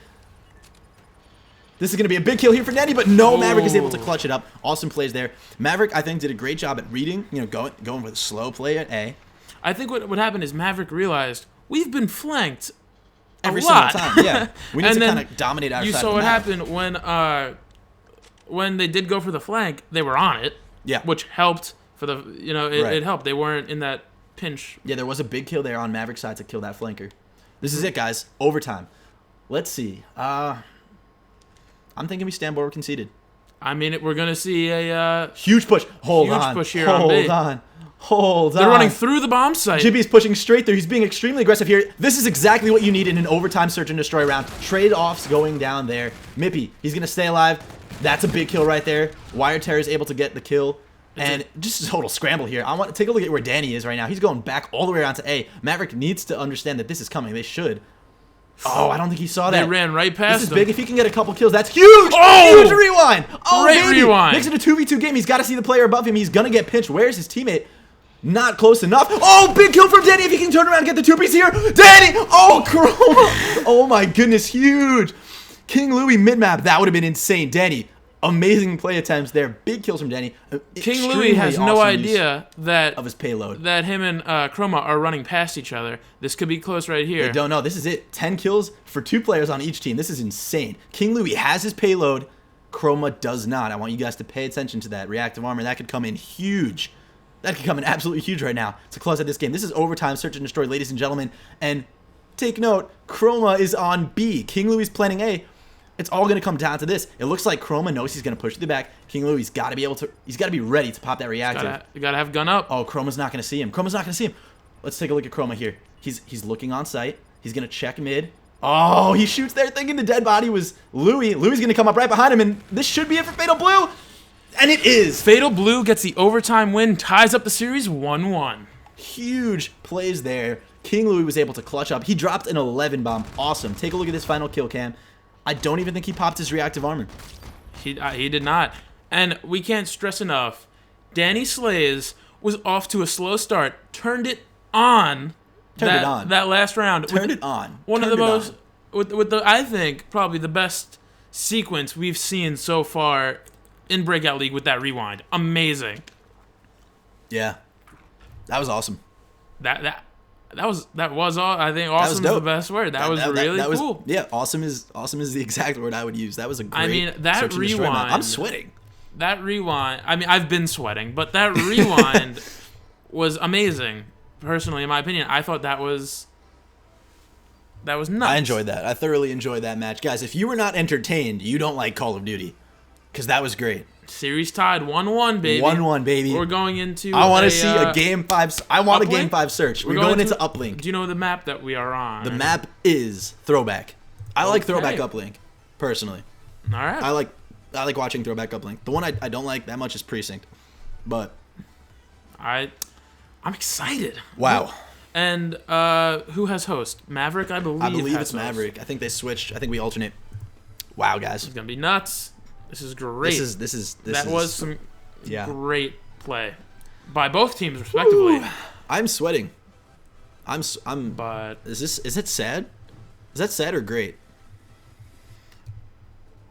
This is going to be a big kill here for Danny, but no, Maverik is able to clutch it up. Awesome plays there. Maverik, I think, did a great job at reading, you know, going with a slow play at A. I think what happened is Maverik realized we've been flanked Every a single lot. time, yeah. We need And to then kind of dominate our You side saw of the what map. happened when they did go for the flank. They were on it, Yeah. which helped for the Right. it helped. They weren't in that pinch. Yeah, there was a big kill there on Maverik's side to kill that flanker. This is it, guys. Overtime. Let's see. I'm thinking we stand board conceded. I mean, we're gonna see a Huge push. Hold Huge on. push here on B. Hold on. they're running through the bomb site. Jibby's pushing straight through. He's being extremely aggressive here. This is exactly what you need in an overtime search and destroy round. Trade-offs going down there. Mippy, he's going to stay alive. That's a big kill right there. Wire Terror is able to get the kill. And just a total scramble here. I want to take a look at where Danny is right now. He's going back all the way around to A. Maverik needs to understand that this is coming. They should. Oh, I don't think he saw that. They ran right past This is him. big. If he can get a couple kills, that's huge. Oh! Huge rewind. Oh, Great baby. rewind. Makes it a 2v2 game. He's got to see the player above him. He's going to get pinched. Where's his teammate? Not close enough. Oh, big kill from Danny. If he can turn around and get the 2-piece here. Danny. Oh, Chroma. Oh, my goodness. Huge. King Louie mid-map. That would have been insane. Danny. Amazing play attempts there. Big kills from Danny. King Louie has no awesome idea that of his payload. that him and Chroma are running past each other. This could be close right here. They don't know. This is it. 10 kills for 2 players on each team. This is insane. King Louie has his payload. Chroma does not. I want you guys to pay attention to that. Reactive armor, that could come in huge. That could come in absolutely huge right now to close out this game. This is overtime, search and destroy, ladies and gentlemen. And take note, Chroma is on B. King Louie's planning A. It's all going to come down to this. It looks like Chroma knows he's going to push to the back. King Louie's got to be able to. He's got to be ready to pop that reactive. You gotta have gun up. Oh, Chroma's not going to see him. Chroma's not going to see him. Let's take a look at Chroma here. He's looking on site. He's going to check mid. Oh, he shoots there thinking the dead body was Louie. Louie's going to come up right behind him, and this should be it for Fatal Blue. And it is. Fatal Blue gets the overtime win, ties up the series 1-1. Huge plays there. King Louie was able to clutch up. He dropped an 11 bomb. Awesome. Take a look at this final kill cam. I don't even think he popped his reactive armor. He did not. And we can't stress enough, Danny Slays was off to a slow start, turned it on. That last round. Turned it on. One of the most, with the, I think, probably the best sequence we've seen so far in Breakout League with that rewind. Amazing. Yeah. That was awesome. That was all. I think awesome is the best word. That was really cool. Yeah, awesome is the exact word I would use. That was a great. I mean, that search and destroy map. rewind. I'm sweating. That rewind. I mean, I've been sweating, but that rewind was amazing. Personally, in my opinion, I thought that was nuts. I enjoyed that. I thoroughly enjoyed that match, guys. If you were not entertained, you don't like Call of Duty, because that was great. Series tied 1-1, baby. 1-1, baby. We're going into. I want to see a game 5. I want uplink? a game 5 search. We're going into uplink. Do you know the map that we are on? The map is throwback. I like throwback uplink, personally. All right. I like watching throwback uplink. The one I don't like that much is precinct, but I'm excited. Wow. And who has host? Maverik, I believe. I believe it's host. Maverik. I think they switched. I think we alternate. Wow, guys. It's gonna be nuts. This is great. This is that was some yeah. great play. by both teams respectively. Ooh, I'm sweating. But Is it sad? Is that sad or great?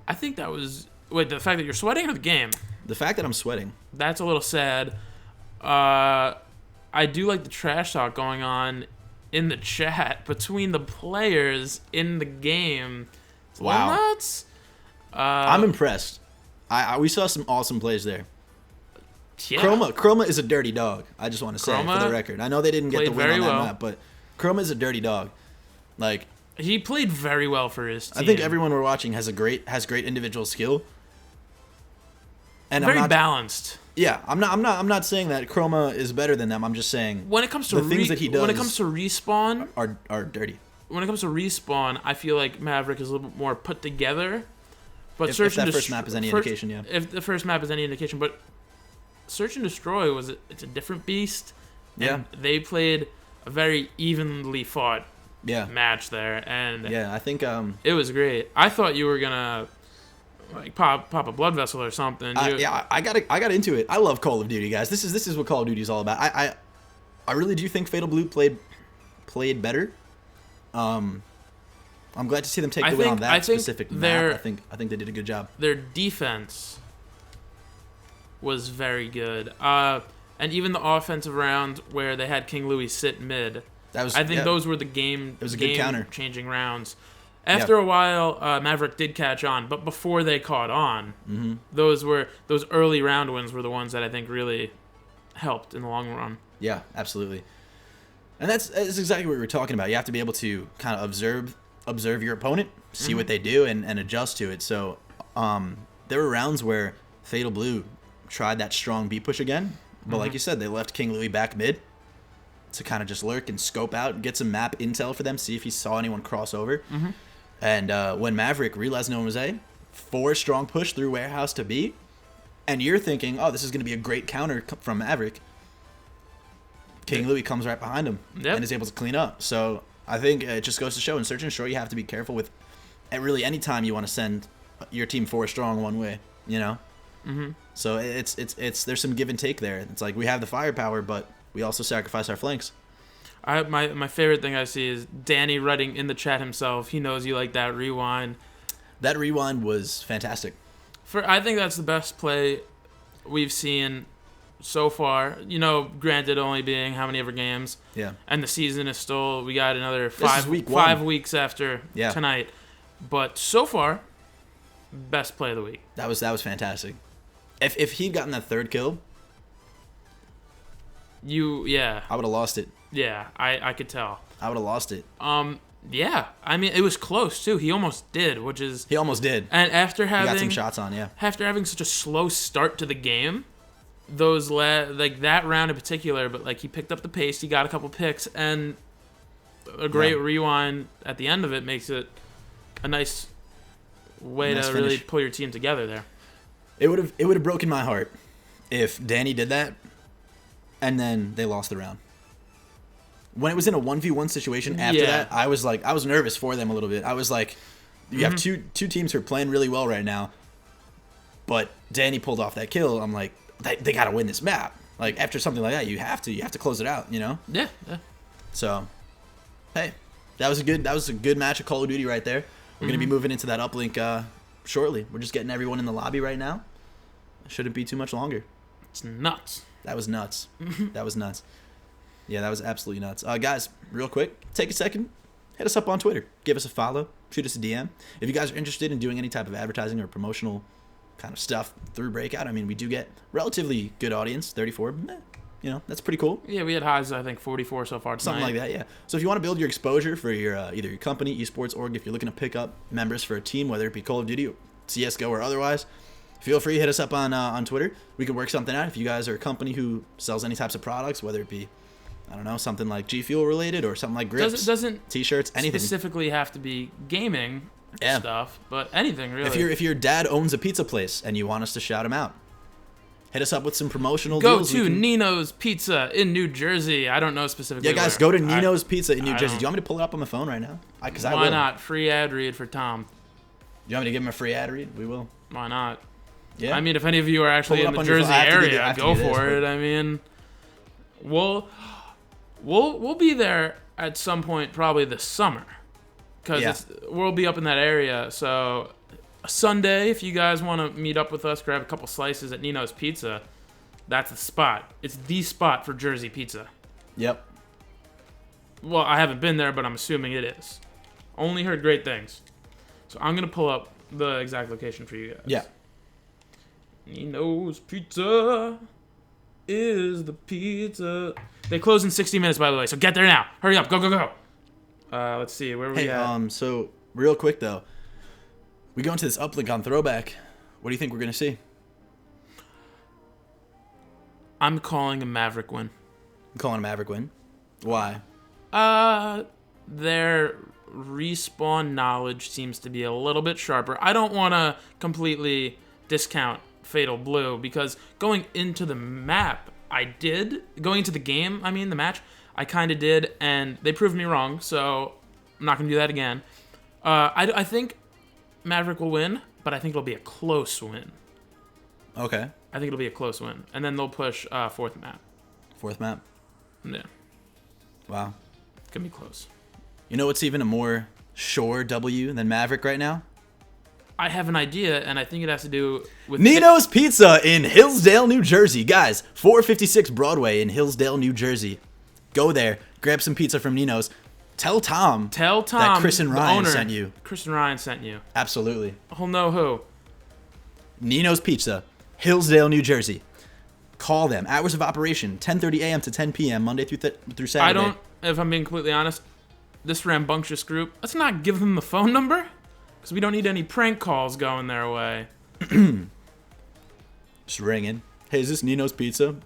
I think that was the fact that you're sweating or the game. The fact that I'm sweating. That's a little sad. I do like the trash talk going on in the chat between the players in the game. It's a little Wow. nuts. I'm impressed. We saw some awesome plays there. Yeah. Chroma is a dirty dog. I just want to say it for Chroma the record. I know they didn't get the played win on very that well. map, but Chroma is a dirty dog. Like, He played very well for his team. I think everyone we're watching has great individual skill. And very I'm not, balanced. Yeah, I'm not saying that Chroma is better than them. I'm just saying When it comes to the things that he does when it comes to respawn, are dirty. when it comes to respawn, I feel like Maverik is a little bit more put together. But If Search and that first map is any indication, yeah. If the first map is any indication, but Search and Destroy it's a different beast. Yeah. And they played a very evenly fought Yeah. match there, and Yeah, I think it was great. I thought you were gonna like pop a blood vessel or something. I got into it. I love Call of Duty, guys. This is what Call of Duty is all about. I really do think Fatal Blue played better. I'm glad to see them take the win on that specific map. I think they did a good job. Their defense was very good. And even the offensive round where they had King Louis sit mid. I think those were the game. It was a good counter. Changing rounds. After a while, Maverik did catch on, but before they caught on, those early round wins were the ones that I think really helped in the long run. Yeah, absolutely. And that's exactly what we were talking about. You have to be able to kind of observe your opponent, see what they do, and adjust to it. So there were rounds where Fatal Blue tried that strong B push again, but like you said, they left King Louis back mid to kind of just lurk and scope out, get some map intel for them, see if he saw anyone cross over. And when Maverik realized no one was A, 4 strong push through warehouse to B, and you're thinking, oh, this is going to be a great counter from Maverik. King Louis comes right behind him and is able to clean up. So I think it just goes to show in Search and Destroy you have to be careful with really any time you want to send your team 4 strong one way, you know? So it's there's some give and take there. It's like we have the firepower, but we also sacrifice our flanks. My favorite thing I see is Danny writing in the chat himself. He knows you like that rewind. That rewind was fantastic. I think that's the best play we've seen so far. You know, granted, only being how many ever games. Yeah. And the season is still. We got another This is week 5 1. weeks after tonight. But so far, best play of the week. That was fantastic. If he'd gotten that 3rd kill, I would have lost it. Yeah, I could tell. I would have lost it. Yeah. I mean, it was close too. He almost did, which is. He almost did. And after He having got some shots on, yeah. After having such a slow start to the game, like that round in particular, but like he picked up the pace, he got a couple picks, and a great rewind at the end of it makes it a nice way to really pull your team together there. It would have broken my heart if Danny did that and then they lost the round. When it was in a 1v1 situation after that, I was nervous for them a little bit. I was like, you have two teams who are playing really well right now, but Danny pulled off that kill. I'm like, they got to win this map. Like after something like that, you have to close it out, you know? Yeah. So, hey, that was a good match of Call of Duty right there. We're going to be moving into that uplink shortly. We're just getting everyone in the lobby right now. Shouldn't be too much longer. It's nuts. That was nuts. That was nuts. Yeah, that was absolutely nuts. Guys, real quick, take a second, hit us up on Twitter. Give us a follow. Shoot us a DM. If you guys are interested in doing any type of advertising or promotional kind of stuff through Breakout, I mean, we do get relatively good audience, 34. You know, that's pretty cool. Yeah, we had highs, I think, 44 so far tonight. Something like that, yeah. So if you want to build your exposure for your either your company, eSports org, if you're looking to pick up members for a team, whether it be Call of Duty, CSGO, or otherwise, feel free to hit us up on Twitter. We can work something out. If you guys are a company who sells any types of products, whether it be, I don't know, something like G Fuel related or something like grips, doesn't t-shirts, anything. Specifically have to be gaming stuff, but anything really. If your dad owns a pizza place and you want us to shout him out, hit us up with some promotional Go deals. to Nino's Pizza in New Jersey. I don't know specifically. Yeah, guys, go to Nino's Pizza in New Jersey. Do you want me to pull it up on my phone right now? Because I will. Why not? Free ad read for Tom. Do you want me to give him a free ad read? We will. Why not? Yeah. I mean, if any of you are actually in the Jersey area, go for it. I mean, We'll be there at some point, probably this summer, because we'll be up in that area. So Sunday, if you guys want to meet up with us, grab a couple slices at Nino's Pizza. That's the spot. It's the spot for Jersey pizza. Yep. Well, I haven't been there, but I'm assuming it is. Only heard great things. So I'm gonna pull up the exact location for you guys. Yeah. Nino's Pizza is the pizza. They close in 60 minutes, by the way, so get there now. Hurry up. Go, go, go. Let's see. Where are we at? So real quick, though. We go into this uplink on Throwback. What do you think we're going to see? I'm calling a Maverik win. I'm calling a Maverick win. Why? Their respawn knowledge seems to be a little bit sharper. I don't want to completely discount Fatal Blue, because going into the map, I did. Going into the game, I mean, the match, I kind of did, and they proved me wrong, so I'm not going to do that again. I think Maverik will win, but I think it'll be a close win. Okay. I think it'll be a close win. And then they'll push fourth map. Fourth map? Yeah. Wow. It's going to be close. You know what's even a more sure W than Maverick right now? I have an idea, and I think it has to do with... Nino's Pizza in Hillsdale, New Jersey. Guys, 456 Broadway in Hillsdale, New Jersey. Go there. Grab some pizza from Nino's. Tell Tom that Chris and Ryan sent you. Chris and Ryan sent you. Absolutely. He'll know who. Nino's Pizza, Hillsdale, New Jersey. Call them. Hours of operation, 10:30 a.m. to 10 p.m., Monday through Saturday. If I'm being completely honest, this rambunctious group, let's not give them the phone number, because we don't need any prank calls going their way. Just ringing. Hey, is this Nino's Pizza?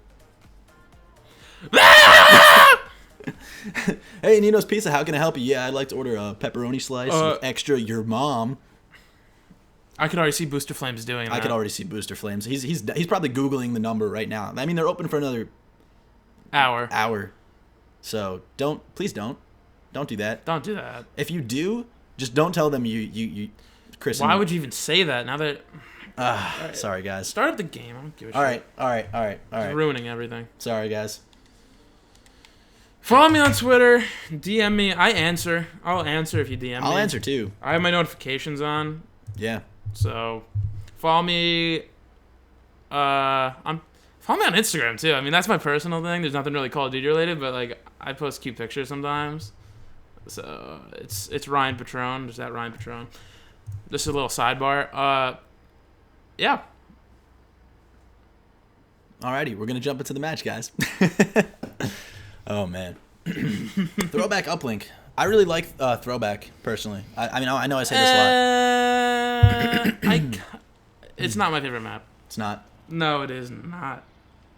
Hey, Nino's Pizza, how can I help you? Yeah, I'd like to order a pepperoni slice with extra your mom. I could already see Booster Flames doing that. I could already see Booster Flames. He's probably Googling the number right now. I mean, they're open for another hour. So please don't do that. Don't do that. If you do, just don't tell them you Chris. Why would you even say that now that... Right. Sorry, guys. Start up the game. I don't give a shit. All right. It's ruining everything. Sorry, guys. Follow me on Twitter. DM me. I answer. I'll answer if you DM me. I'll answer too. I have my notifications on. Yeah. So follow me. Follow me on Instagram too. I mean, that's my personal thing. There's nothing really Call of Duty related, but like I post cute pictures sometimes. So it's Ryan Patron. Just at Ryan Patron. Just a little sidebar. Yeah. Alrighty, we're gonna jump into the match, guys. Oh man. Throwback uplink. I really like Throwback personally. I mean, I know I say this a lot. It's not my favorite map. It's not. No, it is not.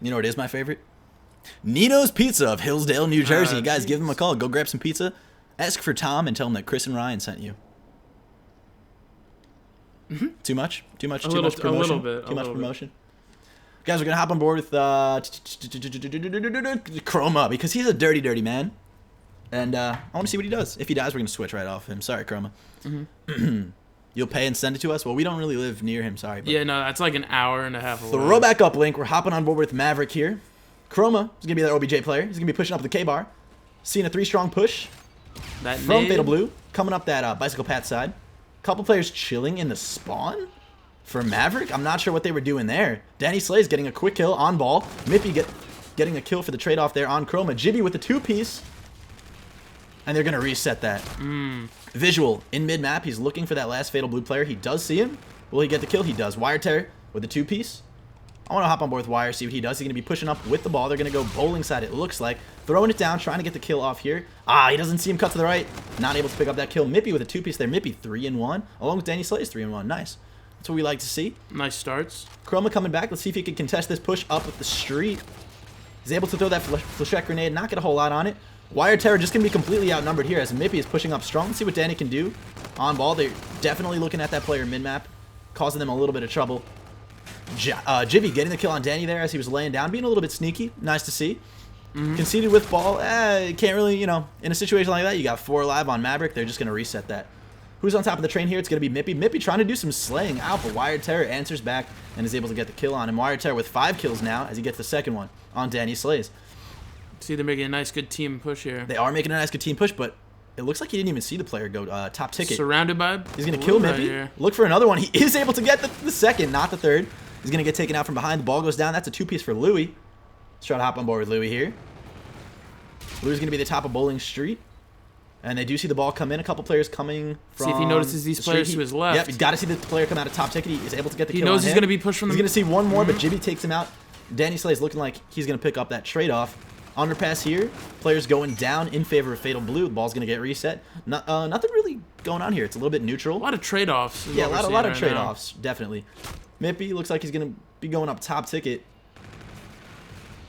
You know what is my favorite? Nino's Pizza of Hillsdale, New Jersey. Guys, give them a call. Go grab some pizza. Ask for Tom and tell him that Chris and Ryan sent you. Mm-hmm. Too much promotion. A little bit. Too much promotion. Guys, we're gonna hop on board with Chroma because he's a dirty man, and I want to see what he does. If he dies, we're gonna switch right off him. Sorry, Chroma. Mm-hmm. You'll pay and send it to us. Well, we don't really live near him. Sorry. But yeah, no, that's like an hour and a half away. Throwback uplink. We're hopping on board with Maverik here. Chroma is gonna be that OBJ player. He's gonna be pushing up the K bar. Seeing a 3-strong push from Fatal Blue coming up that bicycle path side. Couple players chilling in the spawn for Maverik. I'm not sure what they were doing there. Danny Slays getting a quick kill on ball. Mippy getting a kill for the trade-off there on Chroma. Jibby with the 2-piece. And they're going to reset that. Visual in mid-map. He's looking for that last Fatal Blue player. He does see him. Will he get the kill? He does. Wire Terror with the 2-piece. I want to hop on board with Wire, see what he does. He's going to be pushing up with the ball. They're going to go bowling side, it looks like. Throwing it down, trying to get the kill off here. He doesn't see him cut to the right. Not able to pick up that kill. Mippy with a 2-piece there. Mippy 3-1, along with Danny Slays 3-1. Nice. That's what we like to see. Nice starts. Chroma coming back. Let's see if he can contest this push up with the street. He's able to throw that flechette grenade. Not get a whole lot on it. Wire Terror just going to be completely outnumbered here as Mippy is pushing up strong. Let's see what Danny can do. On ball, they're definitely looking at that player mid-map, causing them a little bit of trouble. Jibby getting the kill on Danny there as he was laying down, being a little bit sneaky. Nice to see. Conceded with ball. Can't really, in a situation like that, you got 4 alive on Maverik. They're just going to reset that. Who's on top of the train here? It's going to be Mippy. Mippy trying to do some slaying out, but Wire Terror answers back and is able to get the kill on him. Wire Terror with 5 kills now as he gets the second one on Danny Slays. See, they're making a nice, good team push here. They are making a nice, good team push, but it looks like he didn't even see the player go top ticket. Surrounded by. He's going to kill Mippy. Right. Look for another one. He is able to get the second, not the third. He's going to get taken out from behind. The ball goes down. That's a 2-piece for Louis. Let's try to hop on board with Louis here. Louis going to be the top of Bowling Street. And they do see the ball come in. A couple players coming from. See if he notices these players to his left. Yep, he's got to see the player come out of top ticket. He is able to get the kill. He knows on he's him. going to be pushed from the. He's going to see one more, but Jibby takes him out. Danny Slay's looking like he's going to pick up that trade-off. Underpass here. Players going down in favor of Fatal Blue. The ball's going to get reset. Nothing really going on here. It's a little bit neutral. A lot of trade-offs. Yeah, a lot of trade-offs, definitely. Mippy looks like he's going to be going up top ticket.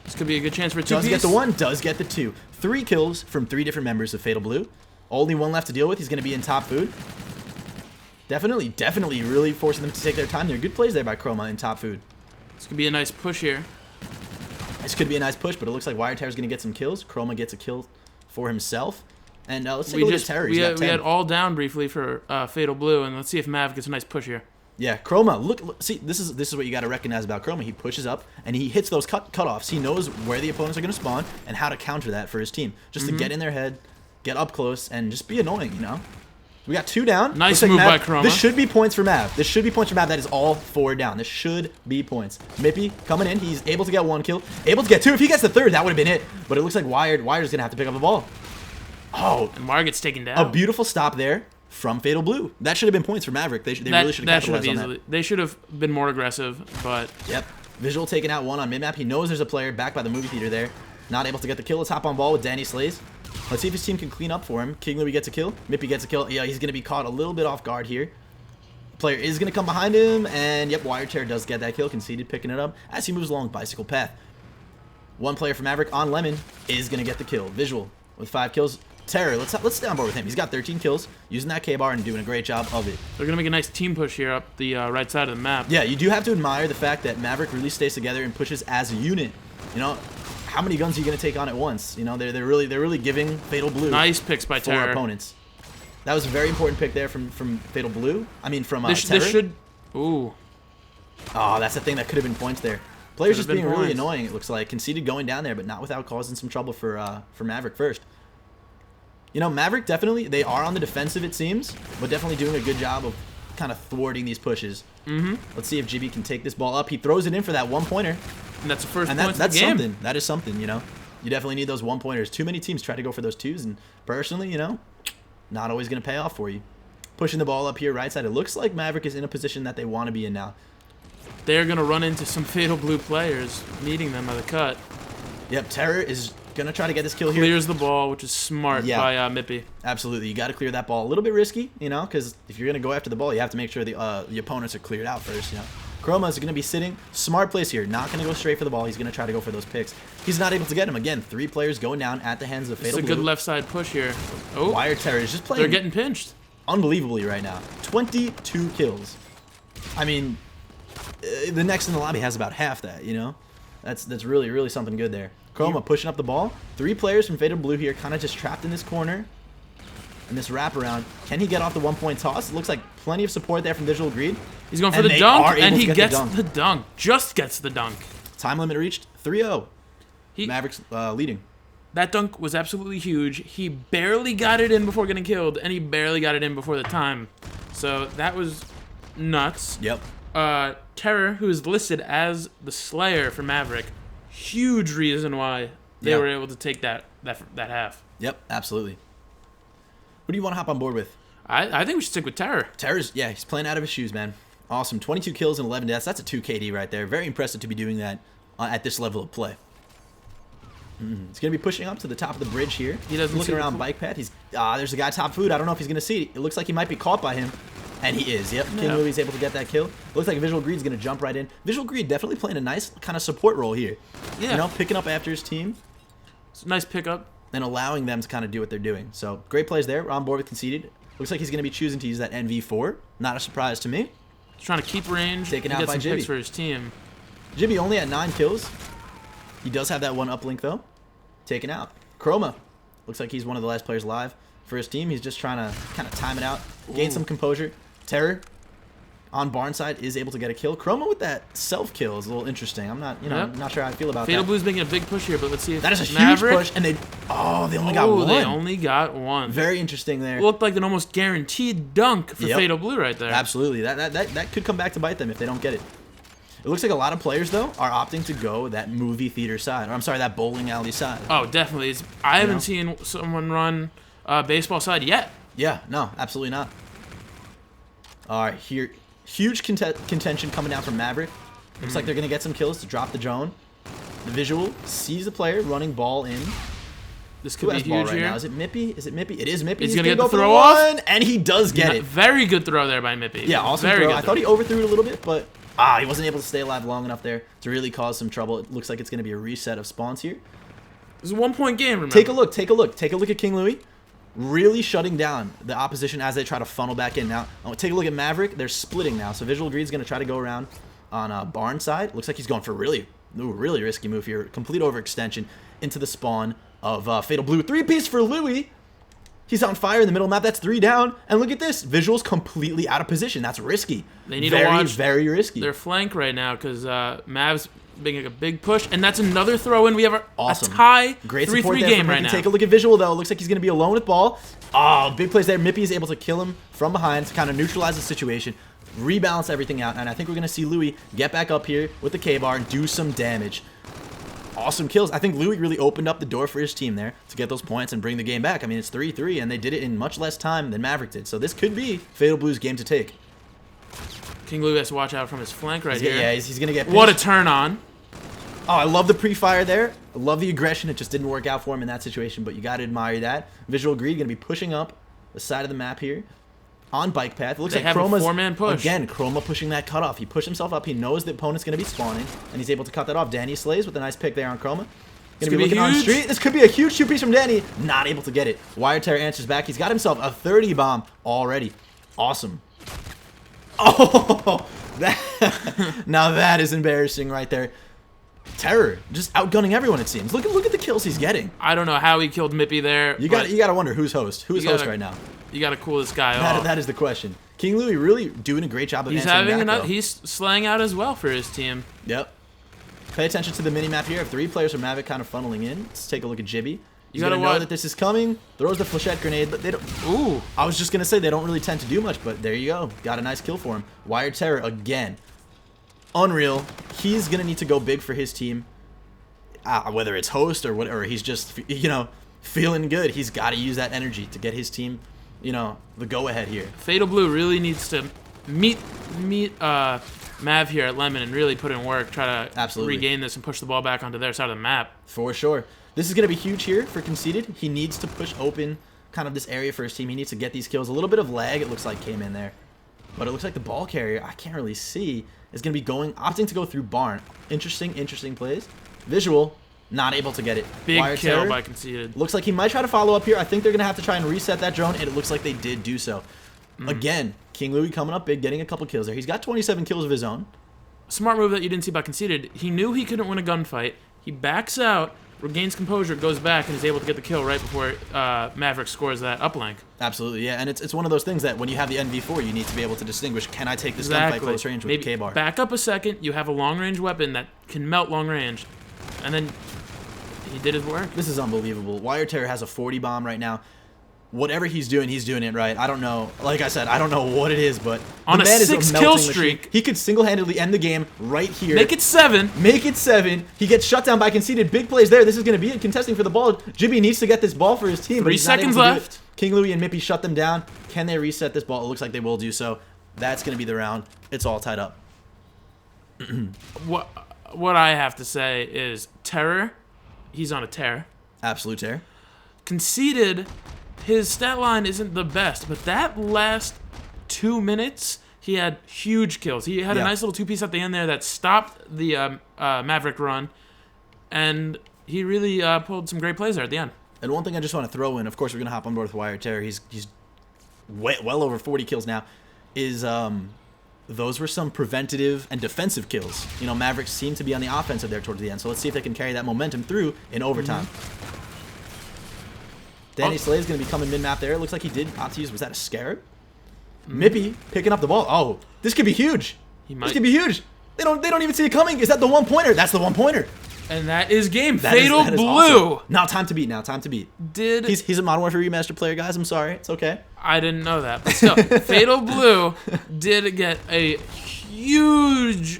This could be a good chance for a 2-piece. Does get the 1, does get the 2. 3 kills from 3 different members of Fatal Blue. Only 1 left to deal with. He's going to be in top food. Definitely really forcing them to take their time. There are good plays there by Chroma in top food. This could be a nice push here. This could be a nice push, but it looks like Wire Terror's going to get some kills. Chroma gets a kill for himself. And let's take a look at Terror. We had all down briefly for Fatal Blue, and let's see if Mav gets a nice push here. Yeah, Chroma, look, see, this is what you got to recognize about Chroma. He pushes up, and he hits those cutoffs. He knows where the opponents are going to spawn and how to counter that for his team. Just to get in their head, get up close, and just be annoying, you know? We got 2 down. Nice move by Chroma. This should be points for Mav. This should be points for Mav. That is all 4 down. This should be points. Mippy coming in. He's able to get 1 kill. Able to get 2. If he gets the 3rd, that would have been it. But it looks like Wired's going to have to pick up the ball. Oh. And Wire gets taken down. A beautiful stop there from Fatal Blue. That should have been points for Maverik. They really should have capitalized on that. They should have been more aggressive, but... Yep. Visual taking out 1 on mid-map. He knows there's a player back by the movie theater there. Not able to get the kill. Let's hop on ball with Danny Slays. Let's see if his team can clean up for him. King Louis gets a kill. Mippy gets a kill. Yeah, he's going to be caught a little bit off guard here. Player is going to come behind him. And, yep, Wire Terror does get that kill. Conceded, picking it up as he moves along Bicycle Path. 1 player from Maverik on Lemon is going to get the kill. Visual with 5 kills. Terror, let's stay on board with him. He's got 13 kills, using that K-bar and doing a great job of it. They're going to make a nice team push here up the right side of the map. Yeah, you do have to admire the fact that Maverik really stays together and pushes as a unit. You know, how many guns are you going to take on at once? You know, they're really giving Fatal Blue nice picks by for Terror. Opponents. That was a very important pick there from Fatal Blue. I mean, from Terror. This should... Ooh. Oh, that's the thing that could have been points there. Players just being really points. annoying, it looks like. Conceded going down there, but not without causing some trouble for Maverik first. You know, Maverik definitely, they are on the defensive, it seems, but definitely doing a good job of kind of thwarting these pushes. Let's see if Jibby can take this ball up. He throws it in for that 1-pointer. And that's the first And point of the that's game. something. That is something, you know. You definitely need those 1-pointers. Too many teams try to go for those 2s, and personally, you know, not always going to pay off for you. Pushing the ball up here right side. It looks like Maverik is in a position that they want to be in now. They're going to run into some Fatal Blue players, meeting them at the cut. Yep, Terror is going to try to get this kill here. Clears the ball, which is smart by Mippy. Absolutely. You got to clear that ball. A little bit risky, you know, because if you're going to go after the ball, you have to make sure the opponents are cleared out first, you know. Chroma is going to be sitting. Smart place here. Not going to go straight for the ball. He's going to try to go for those picks. He's not able to get him. Again, 3 players going down at the hands of Fatal Blue. It's a good left side push here. Oh, Wire Terror is just playing. They're getting pinched. Unbelievably right now. 22 kills. I mean, the next in the lobby has about half that, you know. That's really something good there. Chroma pushing up the ball. 3 players from Fatal Blue here kind of just trapped in this corner. And this wraparound. Can he get off the 1-point toss? It looks like plenty of support there from Visual Greed. He's going for the dunk, and he gets the dunk. Just gets the dunk. Time limit reached. 3-0. Mavericks leading. That dunk was absolutely huge. He barely got it in before getting killed, and he barely got it in before the time. So that was nuts. Yep. Terror, who is listed as the Slayer for Maverik, huge reason why they were able to take that half. Yep, absolutely. Who do you want to hop on board with? I think we should stick with Terror. Terror's, yeah, he's playing out of his shoes, man. Awesome. 22 kills and 11 deaths. That's a 2 KD right there. Very impressive to be doing that at this level of play. He's going to be pushing up to the top of the bridge here. He doesn't looking around bike path. He's there's a guy top food. I don't know if he's going to see it. It looks like he might be caught by him. And he is. Yep. King Louis is able to get that kill. Looks like Visual Greed's going to jump right in. Visual Greed definitely playing a nice kind of support role here. Yeah. You know, picking up after his team. It's a nice pickup. And allowing them to kind of do what they're doing. So, great plays there. We're on board with conceded. Looks like he's going to be choosing to use that NV4. Not a surprise to me. He's trying to keep range. Taken out get by some Jibby. picks for his team. Jibby only at 9 kills. He does have that 1 uplink, though. Taken out. Chroma. Looks like he's one of the last players alive for his team. He's just trying to kind of time it out. Gain some composure. Terror. on Barnside is able to get a kill. Chroma with that self-kill is a little interesting. I'm not, not sure how I feel about Fatal that. Blue's making a big push here, but let's see if That is a Maverik, huge push, and they only got one. They only got one. Very interesting there. It looked like an almost guaranteed dunk for Fatal Blue right there. Absolutely. That could come back to bite them if they don't get it. It looks like a lot of players, though, are opting to go that movie theater side. Or, I'm sorry, that bowling alley side. Oh, definitely. I haven't seen someone run baseball side yet. Yeah, no, absolutely not. All right, here. Huge contention coming down from Maverik. Looks like they're going to get some kills to drop the drone. The visual sees the player running ball in. This could be huge right here. now. Is it Mippy? Is it Mippy? It is Mippy. He's going to get the throw off. And he does get it. Very good throw there by Mippy. Yeah, awesome Very throw. good I thought he overthrew it a little bit, but he wasn't able to stay alive long enough there to really cause some trouble. It looks like it's going to be a reset of spawns here. It's a 1-point game, remember. Take a look. Take a look. Take a look at King Louis. Really shutting down the opposition as they try to funnel back in. Now, take a look at Maverik. They're splitting now. So Visual Greed's going to try to go around on Barn side. Looks like he's going for a really risky move here. Complete overextension into the spawn of Fatal Blue. 3-piece for Louis. He's on fire in the middle map. That's 3 down. And look at this. Visual's completely out of position. That's risky. They need to watch very risky. their flank right now because Mav's making a big push. And that's another throw in. We have a tie. Great 3-3 game right now. Take a look at Visual, though. Looks like he's going to be alone with ball. Oh, big plays there. Mippy is able to kill him from behind to kind of neutralize the situation, rebalance everything out. And I think we're going to see Louis get back up here with the K-bar and do some damage. Awesome kills. I think Louis really opened up the door for his team there to get those points and bring the game back. I mean, it's 3-3, and they did it in much less time than Maverik did. So this could be Fatal Blue's game to take. King Louis has to watch out from his flank right here. Yeah, he's going to get pinched. What a turn on. Oh, I love the pre-fire there. I love the aggression. It just didn't work out for him in that situation, but you got to admire that. Visual Greed going to be pushing up the side of the map here on bike path. It looks like Chroma's, a 4-man push. Again, Chroma pushing that cutoff. He pushed himself up. He knows the opponent's going to be spawning, and he's able to cut that off. Danny slays with a nice pick there on Chroma. Going to be looking on street. This could be a huge 2-piece from Danny. Not able to get it. Wire Terror answers back. He's got himself a 30 bomb already. Awesome. Oh, now that is embarrassing right there. Terror just outgunning everyone, it seems. Look at the kills he's getting. I don't know how he killed Mippy there. You got to wonder who's host. Who's host right now? You got to cool this guy off. That is the question. King Louis really doing a great job of answering back, he's slaying out as well for his team. Yep. Pay attention to the mini-map here. 3 players from Mavic kind of funneling in. Let's take a look at Jibby. You gotta know that this is coming. Throws the flechette grenade, but they don't. Ooh! I was just gonna say they don't really tend to do much, but there you go. Got a nice kill for him. Wire Terror again. Unreal. He's gonna need to go big for his team. Whether it's host or whatever, he's just feeling good. He's got to use that energy to get his team, the go-ahead here. Fatal Blue really needs to meet Mav here at Lemon and really put in work, try to regain this and push the ball back onto their side of the map. For sure. This is going to be huge here for Conceited. He needs to push open kind of this area for his team. He needs to get these kills. A little bit of lag, it looks like, came in there. But it looks like the ball carrier, I can't really see, is going to be opting to go through Barn. Interesting plays. Visual, not able to get it. Big kill by Conceited. Looks like he might try to follow up here. I think they're going to have to try and reset that drone, and it looks like they did do so. Again, King Louis coming up big, getting a couple kills there. He's got 27 kills of his own. Smart move that you didn't see by Conceited. He knew he couldn't win a gunfight. He backs out, regains composure, goes back, and is able to get the kill right before Maverik scores that uplink. Absolutely, yeah. And it's one of those things that when you have the NV4, you need to be able to distinguish, can I take this gunfight close range with the K-bar? Back up a second, you have a long-range weapon that can melt long range. And then he did his work. This is unbelievable. Wire Terror has a 40 bomb right now. Whatever he's doing it right. I don't know. Like I said, I don't know what it is, but on a 6-kill streak, he could single-handedly end the game right here. Make it 7. Make it 7. He gets shut down by Conceited. Big plays there. This is going to be it. Contesting for the ball. Jibby needs to get this ball for his team. 3 seconds left. King Louis and Mippy shut them down. Can they reset this ball? It looks like they will do so. That's going to be the round. It's all tied up. What I have to say is Terror. He's on a tear. Absolute tear. Conceited. His stat line isn't the best, but that last 2 minutes, he had huge kills. He had a nice little 2-piece at the end there that stopped the Maverik run, and he really pulled some great plays there at the end. And one thing I just want to throw in, of course, we're going to hop on board with Wire Terror. He's well over 40 kills now. Those were some preventative and defensive kills. Mavericks seem to be on the offensive there towards the end, so let's see if they can carry that momentum through in overtime. Danny Slay is going to be coming mid-map there. It looks like he did opt to use, was that a Scarab? Mippy picking up the ball. Oh, this could be huge. This could be huge. They don't even see it coming. Is that the 1-pointer? That's the 1-pointer. And that is game. That is Blue. awesome. Now time to beat. Did He's a Modern Warfare Remastered player, guys. I'm sorry. It's okay. I didn't know that. But still, Fatal Blue did get a huge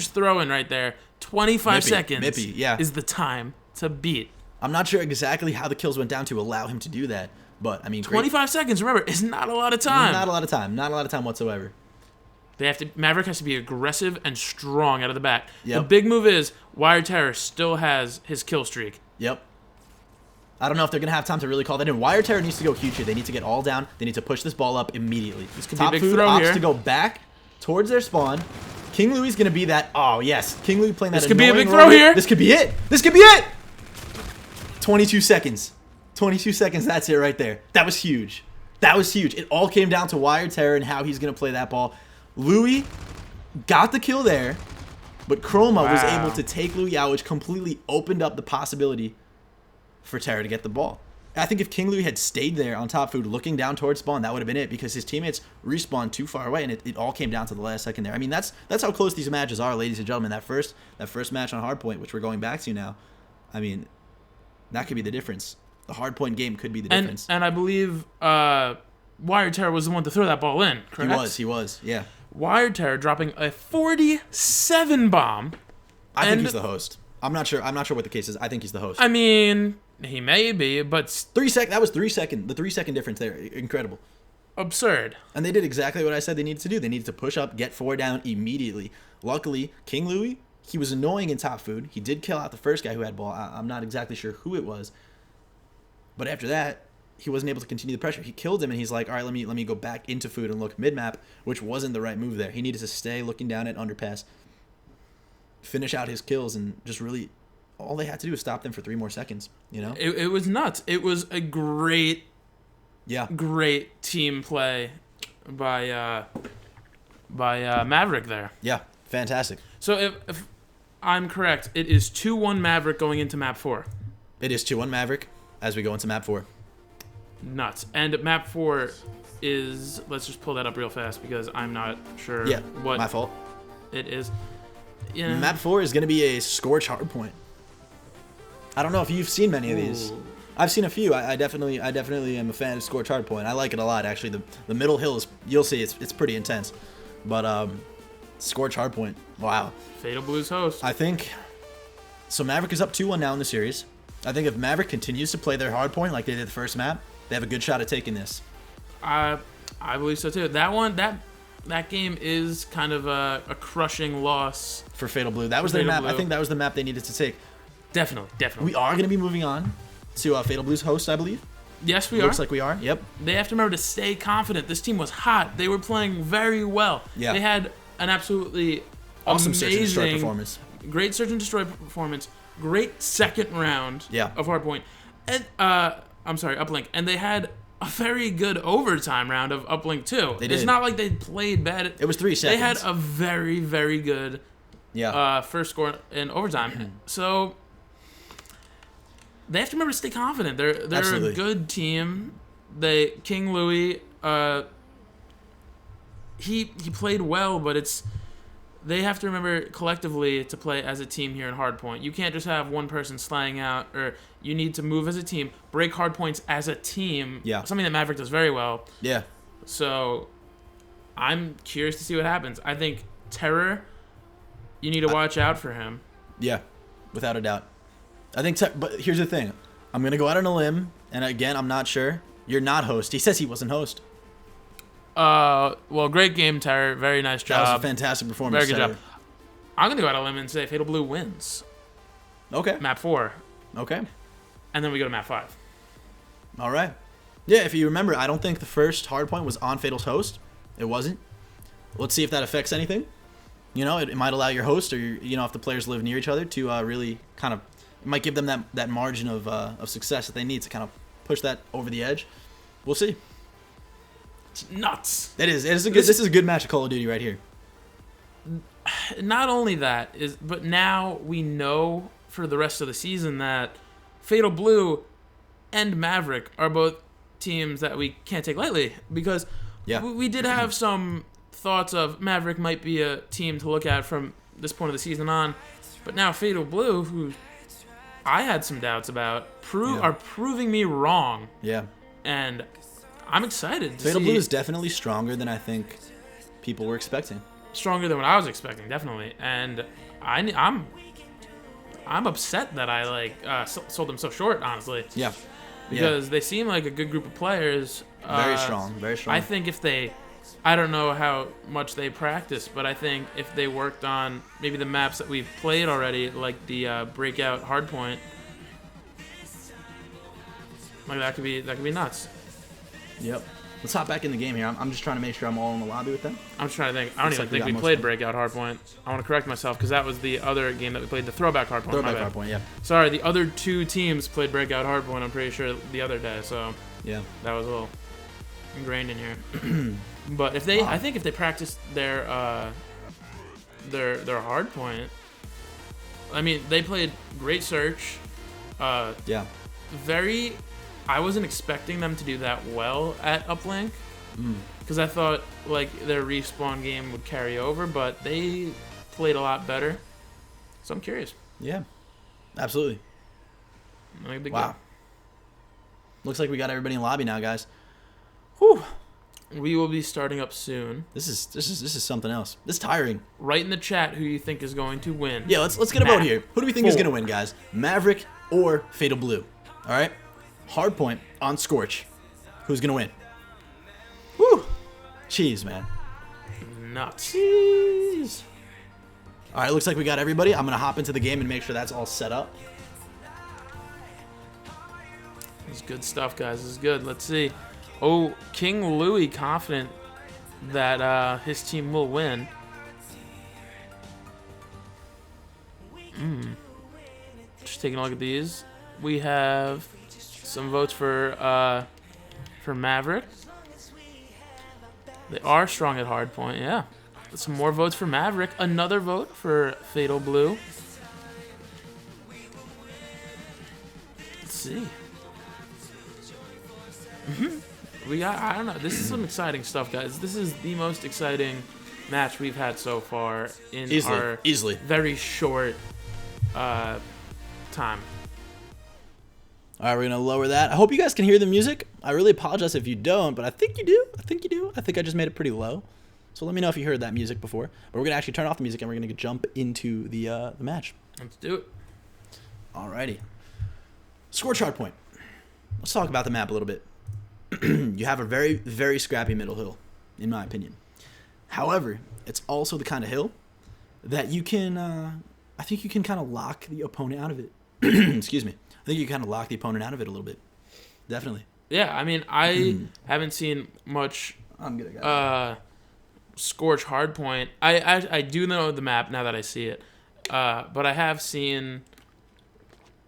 throw-in right there. 25 seconds is the time to beat. I'm not sure exactly how the kills went down to allow him to do that. But, I mean, 25 seconds, remember, is not a lot of time. Not a lot of time. Not a lot of time whatsoever. Maverik has to be aggressive and strong out of the back. Yep. The big move is Wire Terror still has his kill streak. Yep. I don't know if they're going to have time to really call that in. Wire Terror needs to go huge here. They need to get all down. They need to push this ball up immediately. This could be a big throw here. Opts to go back towards their spawn. King Louie's going to be that. Oh, yes. King Louie playing that. This could be a big throw here. This could be it. This could be it. 22 seconds. 22 seconds. That's it right there. That was huge. That was huge. It all came down to Wire Terror and how he's going to play that ball. Louie got the kill there, but Chroma was able to take Louie out, which completely opened up the possibility for Terror to get the ball. I think if King Louie had stayed there on top food looking down towards spawn, that would have been it, because his teammates respawned too far away, and it all came down to the last second there. I mean, that's how close these matches are, ladies and gentlemen. That first match on Hardpoint, which we're going back to now, I mean, that could be the difference. The Hardpoint game could be the difference. And I believe Wire Terror was the one to throw that ball in, correct? He was, yeah. Wire Terror dropping a 47 bomb. I think he's the host. I'm not sure what the case is. I think he's the host. I mean, he may be, but 3 second. That was 3 second. The 3 second difference there, incredible. Absurd. And they did exactly what I said they needed to do. They needed to push up, get 4 down immediately. Luckily, King Louie, he was annoying in top food. He did kill out the first guy who had ball. I'm not exactly sure who it was, but after that, he wasn't able to continue the pressure. He killed him, and he's like, all right, let me go back into food and look mid-map, which wasn't the right move there. He needed to stay looking down at underpass, finish out his kills, and just really, all they had to do was stop them for 3 more seconds, you know? It was nuts. It was a great team play by Maverik there. Yeah, fantastic. So if I'm correct, it is 2-1 Maverik going into map 4. It is 2-1 Maverik as we go into map 4. Nuts. And map 4 is, let's just pull that up real fast because I'm not sure what my fault. It is. Yeah. Map 4 is going to be a Scorch Hardpoint. I don't know if you've seen many of these. I've seen a few. I definitely am a fan of Scorch Hardpoint. I like it a lot, actually. The middle hill is, you'll see, it's pretty intense. But Scorch Hardpoint, wow. Fatal Blues host. I think, so Maverik is up 2-1 now in the series. I think if Maverik continues to play their hardpoint like they did the first map, they have a good shot at taking this. I believe so too. That game is kind of a crushing loss for Fatal Blue. That was their map. I think that was the map they needed to take. Definitely. We are going to be moving on to Fatal Blue's host, I believe. Yes, we are. Looks like we are. Yep. They have to remember to stay confident. This team was hot. They were playing very well. Yeah. They had an absolutely awesome search and destroy performance. Great search and destroy performance. Great second round of Hardpoint. And Uplink. And they had a very good overtime round of Uplink too. They did. It's not like they played bad. It was 3 seconds. They had a very, very good first score in overtime. So they have to remember to stay confident. They're Absolutely. a good team. King Louie, he played well, but they have to remember collectively to play as a team here in Hardpoint. You can't just have one person slaying out, or you need to move as a team, break hardpoints as a team. Yeah. Something that Maverik does very well. Yeah. So I'm curious to see what happens. I think Terror, you need to watch out for him. Yeah, without a doubt. I think, but here's the thing. I'm going to go out on a limb, and again, I'm not sure. You're not host. He says he wasn't host. Well, great game, Terror. Very nice job. That was a fantastic performance. Very good job. I'm going to go out on a limb and say Fatal Blue wins. Okay. Map 4. Okay. And then we go to map 5. All right. Yeah, if you remember, I don't think the first hardpoint was on Fatal's host. It wasn't. Let's see if that affects anything. You know, it might allow your host, or if the players live near each other, to really kind of, it might give them that margin of success that they need to kind of push that over the edge. We'll see. It's nuts. This is a good match of Call of Duty right here. Not only that, but now we know for the rest of the season that Fatal Blue and Maverik are both teams that we can't take lightly, because Yeah. We did have some thoughts of Maverik might be a team to look at from this point of the season on, but now Fatal Blue, who I had some doubts about, are proving me wrong. Yeah. And I'm excited to Fatal see. Blue is definitely stronger than I think people were expecting. Stronger than what I was expecting, definitely. And I'm upset that I sold them so short, honestly. Yeah. Because they seem like a good group of players. Very strong. Very strong. I think if I don't know how much they practice, but I think if they worked on maybe the maps that we've played already, like the breakout hardpoint, like that could be nuts. Yep. Let's hop back in the game here. I'm just trying to make sure I'm all in the lobby with them. I'm just trying to think. I don't even think we played breakout hardpoint. I want to correct myself because that was the other game that we played, the throwback hardpoint. Throwback hardpoint, yeah. Sorry, the other two teams played breakout hardpoint. I'm pretty sure the other day, so yeah, that was a little ingrained in here. But I think if they practiced their hardpoint, I mean, they played great search. Yeah. I wasn't expecting them to do that well at uplink because I thought like their respawn game would carry over, but they played a lot better. So I'm curious. Yeah, absolutely. Wow. Looks like we got everybody in lobby now, guys. Whew. We will be starting up soon. This is something else. This is tiring. Write in the chat who you think is going to win. Yeah, let's get a vote here. Who do we think is going to win, guys? Maverik or Fatal Blue? All right. Hardpoint on Scorch. Who's going to win? Woo! Cheese, man. Nuts. Cheese. All right, looks like we got everybody. I'm going to hop into the game and make sure that's all set up. This is good stuff, guys. This is good. Let's see. Oh, King Louis confident that his team will win. Just taking a look at these. We have some votes for Maverik. They are strong at hardpoint, yeah. Some more votes for Maverik. Another vote for Fatal Blue. Let's see. I don't know. This is some exciting stuff, guys. This is the most exciting match we've had so far in our very short time. All right, we're going to lower that. I hope you guys can hear the music. I really apologize if you don't, but I think you do. I think I just made it pretty low. So let me know if you heard that music before. But we're going to actually turn off the music and we're going to jump into the match. Let's do it. All righty. Scorch hardpoint. Let's talk about the map a little bit. You have a very, very scrappy middle hill, in my opinion. However, it's also the kind of hill that you can, I think you can kind of lock the opponent out of it. Excuse me. I think you kind of lock the opponent out of it a little bit. Definitely. Yeah, I mean, I haven't seen much Scorch hardpoint. I do know the map now that I see it, but I have seen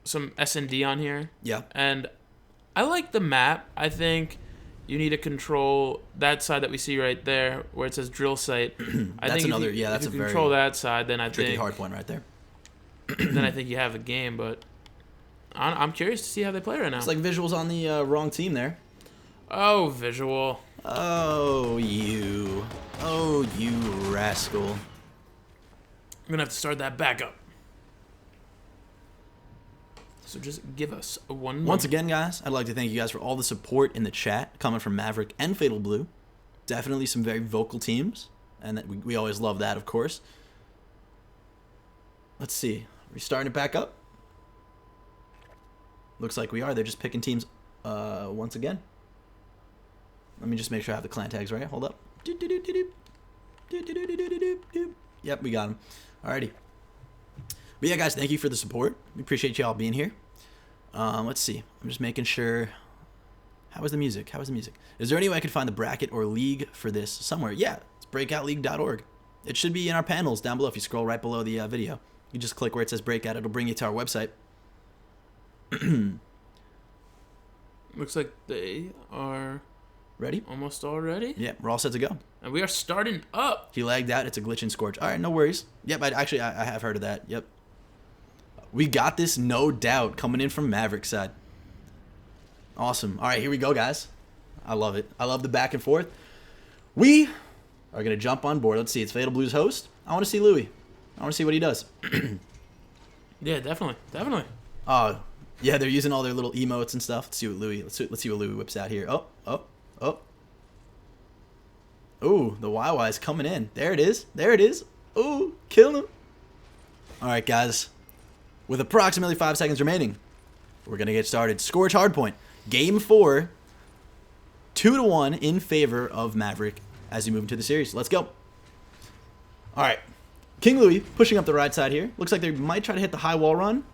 some S&D on here. Yeah. And I like the map. I think you need to control that side that we see right there where it says drill site. I think if you control that side, then I tricky think hardpoint right there. Then I think you have the game, but I'm curious to see how they play right now. It's like visuals on the wrong team there. Oh, visual. Oh, you rascal. I'm going to have to start that back up. So just give us a one moment. Once again, guys, I'd like to thank you guys for all the support in the chat coming from Maverik and Fatal Blue. Definitely some very vocal teams, and that we always love that, of course. Let's see. Are we starting it back up? Looks like we are. They're just picking teams once again. Let me just make sure I have the clan tags right. Hold up. Yep, we got them. Alrighty. But yeah, guys, thank you for the support. We appreciate you all being here. Let's see. I'm just making sure. How was the music? Is there any way I could find the bracket or league for this somewhere? Yeah, it's breakoutleague.org. It should be in our panels down below. If you scroll right below the video, you just click where it says breakout. It'll bring you to our website. Looks like they are ready. Almost all ready. Yeah, we're all set to go. And we are starting up. If you lagged out, it's a glitch in Scorch. All right, no worries. Yep, I have heard of that. Yep. We got this, no doubt, coming in from Maverik's side. Awesome. All right, here we go, guys. I love it. I love the back and forth. We are going to jump on board. Let's see. It's Fatal Blue's host. I want to see Louis. I want to see what he does. Yeah, definitely. Definitely. Oh, yeah, they're using all their little emotes and stuff. Let's see what Louis. Let's see what Louis whips out here. Oh. Ooh, the YY is coming in. There it is. There it is. Ooh, kill him. All right, guys. With approximately 5 seconds remaining, we're going to get started. Scorch Hardpoint. Game 4. 2-1 in favor of Maverik as you move into the series. Let's go. All right. King Louis pushing up the right side here. Looks like they might try to hit the high wall run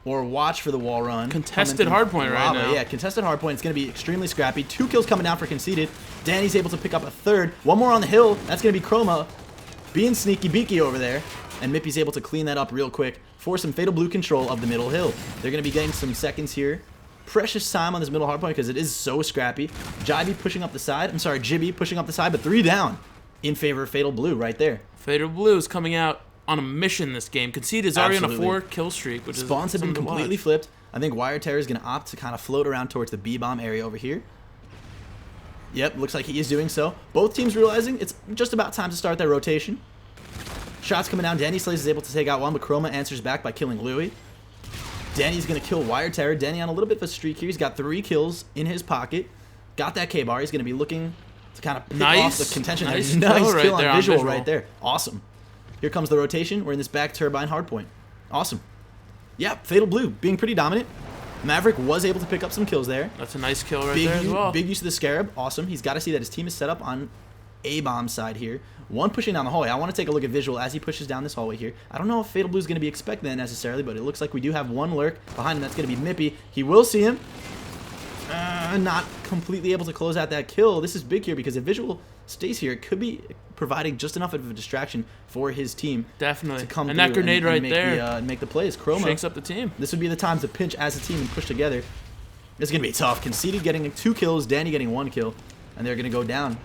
or watch for the wall run. Contested hardpoint right now. Yeah, contested hardpoint. It's going to be extremely scrappy. 2 kills coming down for Conceded. Danny's able to pick up a third. One more on the hill. That's going to be Chroma being sneaky beaky over there. And Mippy's able to clean that up real quick for some Fatal Blue control of the middle hill. They're going to be getting some seconds here. Precious time on this middle hardpoint because it is so scrappy. Jibby pushing up the side. I'm sorry, Jibby pushing up the side, but 3 down in favor of Fatal Blue right there. Fatal Blue is coming out on a mission this game. Concede is already on a 4-kill streak, which Spawns is have been completely flipped. I think Wire Terror is going to opt to kind of float around towards the B-bomb area over here. Yep, looks like he is doing so. Both teams realizing it's just about time to start their rotation. Shots coming down. Danny Slays is able to take out one, but Chroma answers back by killing Louis. Danny's going to kill Wire Terror. Danny on a little bit of a streak here. He's got 3 kills in his pocket. Got that K-bar. He's going to be looking to kind of pick off the contention. Nice kill on visual right there. Awesome. Here comes the rotation. We're in this back turbine hardpoint. Awesome. Yeah, Fatal Blue being pretty dominant. Maverik was able to pick up some kills there. That's a nice kill right there as well. Big use of the Scarab. Awesome. He's got to see that his team is set up on A-bomb side here. One pushing down the hallway. I want to take a look at visual as he pushes down this hallway here. I don't know if Fatal Blue is going to be expecting that necessarily, but it looks like we do have one lurk behind him. That's going to be Mippy. He will see him. Not completely able to close out that kill. This is big here because if visual stays here, it could be providing just enough of a distraction for his team. Definitely. To come and that grenade right make there. Make the plays. Chroma shakes up the team. This would be the time to pinch as a team and push together. This is going to be tough. Conceded getting 2 kills, Danny getting 1 kill, and they're going to go down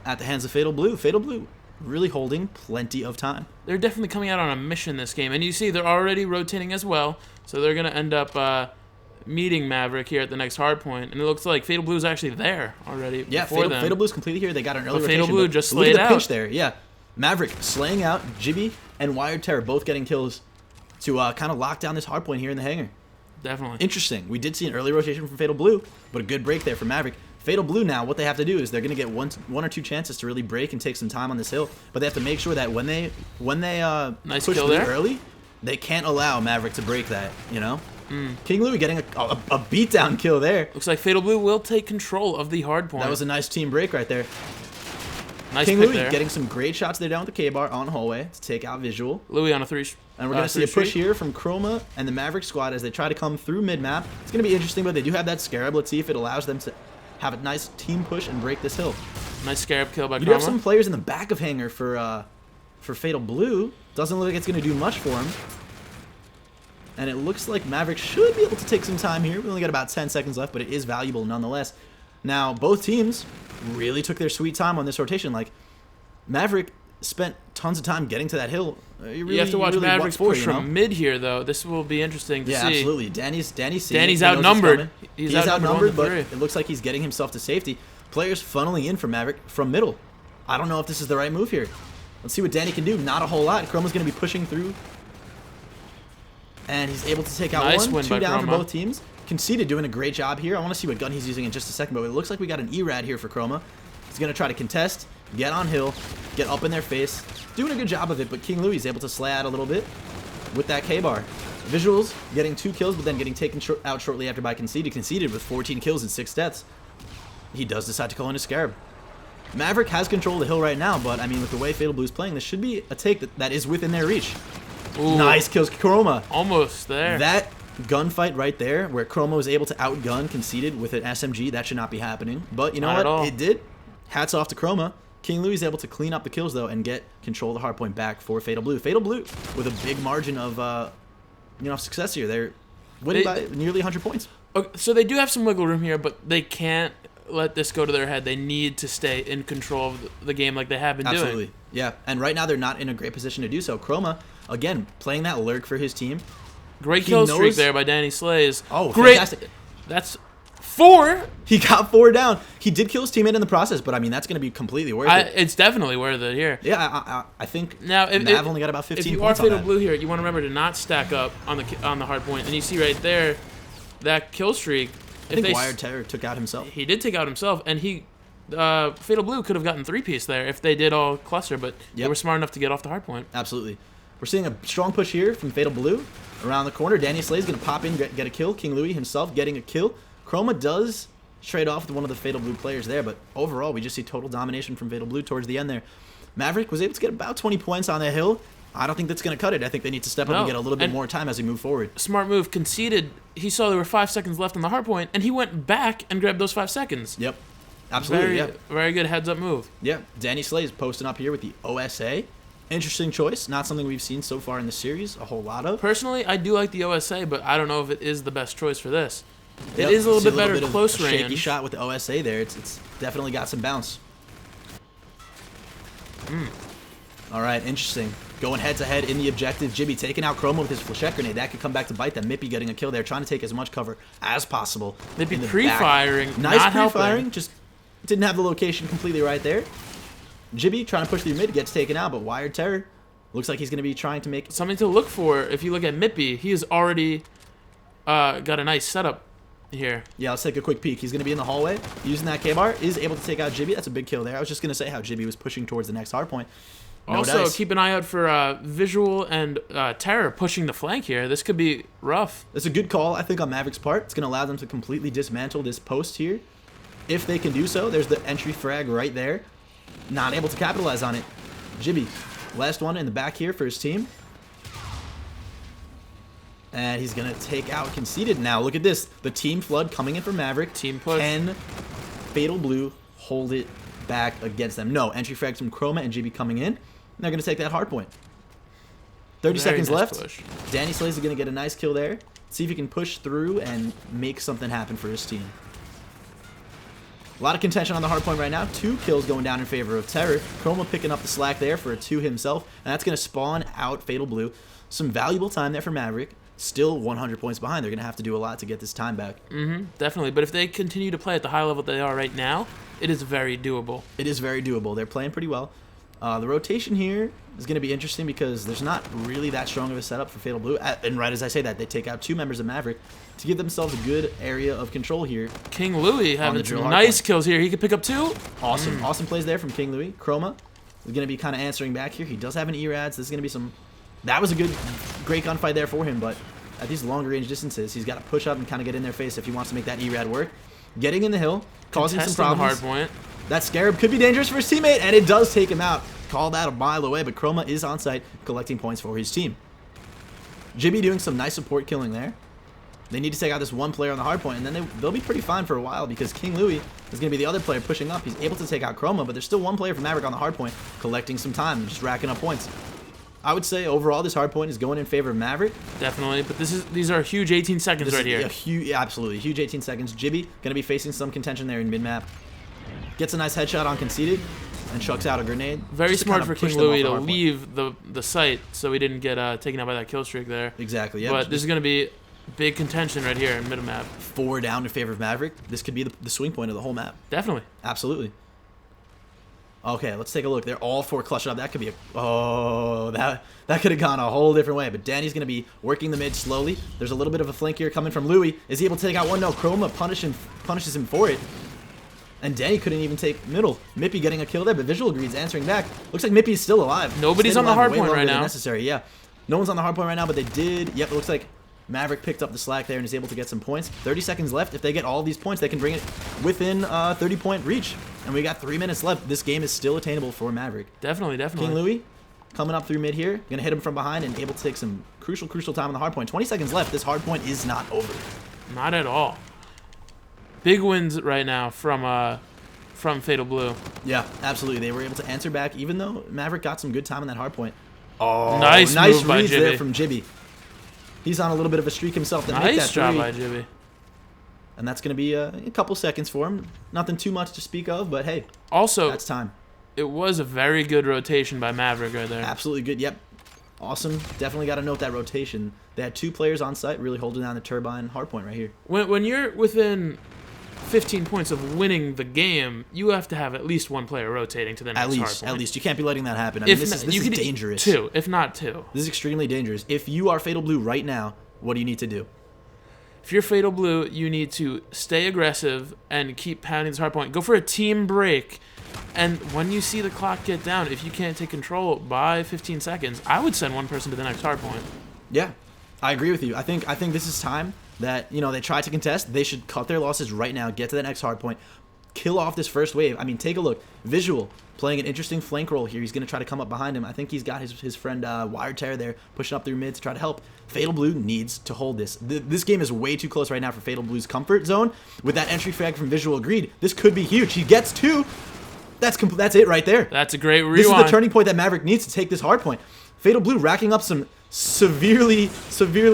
at the hands of Fatal Blue. Fatal Blue really holding plenty of time. They're definitely coming out on a mission this game, and you see they're already rotating as well, so they're going to end up meeting Maverik here at the next hardpoint, and it looks like Fatal Blue's actually there already. Yeah, Fatal Blue's completely here. They got an early rotation. Fatal Blue just slayed out. Look at the pinch there. Yeah, Maverik slaying out. Jibby and Wired Terror both getting kills to kind of lock down this hardpoint here in the hangar. Definitely. Interesting. We did see an early rotation from Fatal Blue, but a good break there for Maverik. Fatal Blue now, what they have to do is they're going to get one or two chances to really break and take some time on this hill, but they have to make sure that when they nice push kill through there. early, they can't allow Maverik to break that, you know? King Louis getting a beatdown kill there. Looks like Fatal Blue will take control of the hardpoint. That was a nice team break right there. Nice King pick Louis there. getting some great shots there down with the K-bar on hallway to take out visual. Louis on a 3. And we're going to see a push here from Chroma and the Maverik squad as they try to come through mid-map. It's going to be interesting, but they do have that Scarab. Let's see if it allows them to have a nice team push and break this hill. Nice Scarab kill by Chroma. We do have some players in the back of hangar for Fatal Blue. Doesn't look like it's going to do much for him. And it looks like Maverik should be able to take some time here. We only got about 10 seconds left, but it is valuable nonetheless. Now, both teams really took their sweet time on this rotation. Like, Maverik spent tons of time getting to that hill. You have to watch Maverik's push from mid here, though. This will be interesting to see. Yeah, absolutely. Danny's outnumbered. He's outnumbered, but it looks like he's getting himself to safety. Players funneling in for Maverik from middle. I don't know if this is the right move here. Let's see what Danny can do. Not a whole lot. Chroma's going to be pushing through. And he's able to take out nice one, 2 down Chroma. for both teams. Conceded doing a great job here. I want to see what gun he's using in just a second, but it looks like we got an E-Rad here for Chroma. He's going to try to contest, get on hill, get up in their face. Doing a good job of it, but King Louis is able to slay out a little bit with that K-bar. Visuals getting 2 kills, but then getting taken out shortly after by Conceded. Conceded with 14 kills and 6 deaths. He does decide to call in a Scarab. Maverik has control of the hill right now, but I mean, with the way Fatal Blue's playing, this should be a take that is within their reach. Ooh, nice kills, Chroma. Almost there. That gunfight right there, where Chroma was able to outgun Conceded with an SMG, that should not be happening. But you know what? It did. Hats off to Chroma. King Louis is able to clean up the kills, though, and get control of the hardpoint back for Fatal Blue. Fatal Blue with a big margin of success here. They're winning by nearly 100 points. Okay, so they do have some wiggle room here, but they can't let this go to their head. They need to stay in control of the game like they have been doing. Absolutely. Yeah, and right now they're not in a great position to do so. Chroma, again, playing that lurk for his team. Great kill streak there by Danny Slays. Oh, great. fantastic. That's 4. He got 4 down. He did kill his teammate in the process, but I mean that's going to be completely worth it. It's definitely worth it here. Yeah, I think now Mav only got about 15 If you points are Fatal on that. Blue here, you want to remember to not stack up on the hard point. And you see right there, that kill streak. I think Wired Terror took out himself. He did take out himself, and Fatal Blue could have gotten 3-piece there if they did all cluster, but they were smart enough to get off the hard point. Absolutely. We're seeing a strong push here from Fatal Blue. Around the corner, Danny Slay's going to pop in, get a kill. King Louis himself getting a kill. Chroma does trade off with one of the Fatal Blue players there, but overall, we just see total domination from Fatal Blue towards the end there. Maverik was able to get about 20 points on the hill. I don't think that's going to cut it. I think they need to step up and get a little bit more time as we move forward. Smart move. Conceded. He saw there were 5 seconds left on the hard point, and he went back and grabbed those 5 seconds. Yep. Absolutely, Very good heads-up move. Yeah. Danny Slay is posting up here with the OSA. Interesting choice. Not something we've seen so far in the series a whole lot of. Personally, I do like the OSA, but I don't know if it is the best choice for this. It is a little bit better close range. Shaky shot with the OSA there. It's definitely got some bounce. All right, interesting. Going head-to-head in the objective. Jibby taking out Chroma with his flechette grenade. That could come back to bite them. Mippy getting a kill there, trying to take as much cover as possible. Mippy pre-firing, nice pre-firing, just didn't have the location completely right there. Jibby trying to push through mid, gets taken out, but Wired Terror looks like he's going to be trying to make... Something to look for, if you look at Mippy, he has already got a nice setup here. Yeah, let's take a quick peek. He's going to be in the hallway, using that K-bar, is able to take out Jibby. That's a big kill there. I was just going to say how Jibby was pushing towards the next hardpoint. Also, keep an eye out for Visual and Terror pushing the flank here. This could be rough. That's a good call, I think, on Maverik's part. It's going to allow them to completely dismantle this post here. If they can do so, there's the entry frag right there. Not able to capitalize on it. Jibby, last one in the back here for his team. And he's going to take out Conceded now. Look at this. The team flood coming in for Maverik. Team push. Can Fatal Blue hold it back against them? No. Entry frags from Chroma and Jibby coming in. And they're going to take that hard point. 30 seconds left. Push. Danny Slays is going to get a nice kill there. See if he can push through and make something happen for his team. A lot of contention on the hard point right now. 2 kills going down in favor of Terror. Chroma picking up the slack there for a 2 himself. And that's going to spawn out Fatal Blue. Some valuable time there for Maverik. Still 100 points behind. They're going to have to do a lot to get this time back. Definitely. But if they continue to play at the high level they are right now, it is very doable. It is very doable. They're playing pretty well. The rotation here is going to be interesting because there's not really that strong of a setup for Fatal Blue. And right as I say that, they take out 2 members of Maverik to give themselves a good area of control here. King Louis having some nice kills here. He could pick up 2. Awesome. Awesome plays there from King Louis. Chroma is going to be kind of answering back here. He does have an ERAD, so this is going to be some... That was a great gunfight there for him, but at these longer range distances, he's got to push up and kind of get in their face if he wants to make that ERAD work. Getting in the hill, causing some problems. The hard point. That Scarab could be dangerous for his teammate, and it does take him out. Called out a mile away, but Chroma is on site collecting points for his team. Jibby doing some nice support killing there. They need to take out this one player on the hard point, and then they'll be pretty fine for a while because King Louis is going to be the other player pushing up. He's able to take out Chroma, but there's still one player from Maverik on the hard point collecting some time and just racking up points. I would say overall this hard point is going in favor of Maverik. Definitely, but these are huge 18 seconds right here. Absolutely, huge 18 seconds. Jibby going to be facing some contention there in mid-map. Gets a nice headshot on Conceded and chucks out a grenade. Very smart for King Louis to leave the site so he didn't get taken out by that kill streak there. Exactly, yeah. But this is going to be big contention right here in mid-map. 4 down in favor of Maverik. This could be the swing point of the whole map. Definitely. Absolutely. Okay, let's take a look. They're all 4 clutched up. That could be that could have gone a whole different way. But Danny's going to be working the mid slowly. There's a little bit of a flank here coming from Louis. Is he able to take out one? No, Chroma punishes him for it. And Danny couldn't even take middle. Mippy getting a kill there, but Visual Greed's answering back. Looks like Mippy's still alive. Nobody's on the hard point right now. Necessary, yeah. No one's on the hard point right now, but they did. Yep, it looks like Maverik picked up the slack there and is able to get some points. 30 seconds left. If they get all these points, they can bring it within 30-point reach. And we got 3 minutes left. This game is still attainable for Maverik. Definitely. King Louis coming up through mid here. Gonna hit him from behind and able to take some crucial time on the hard point. 20 seconds left. This hard point is not over. Not at all. Big wins right now from Fatal Blue. Yeah, absolutely. They were able to answer back, even though Maverik got some good time on that hard point. Oh, nice move by reads Jibby. there from Jibby. He's on a little bit of a streak himself to make that 3. Nice job by Jibby. And that's going to be a couple seconds for him. Nothing too much to speak of, but hey, also that's time. It was a very good rotation by Maverik right there. Absolutely good. Yep. Awesome. Definitely got to note that rotation. They had 2 players on site really holding down the turbine hardpoint right here. When you're within 15 points of winning the game, you have to have at least one player rotating to the next hard point. At least. You can't be letting that happen. I mean, this is dangerous. Two, if not two. This is extremely dangerous. If you are Fatal Blue right now, what do you need to do? If you're Fatal Blue, you need to stay aggressive and keep pounding this hard point. Go for a team break. And when you see the clock get down, if you can't take control by 15 seconds, I would send one person to the next hard point. Yeah, I agree with you. I think this is time that, they try to contest. They should cut their losses right now, get to the next hard point, kill off this first wave. I mean, take a look. Visual playing an interesting flank role here. He's going to try to come up behind him. I think he's got his friend Wired Terror there pushing up through mid to try to help. Fatal Blue needs to hold this. This game is way too close right now for Fatal Blue's comfort zone. With that entry frag from Visual agreed, this could be huge. He gets two. That's it right there. That's a great rewind. This is the turning point that Maverik needs to take this hard point. Fatal Blue racking up some severely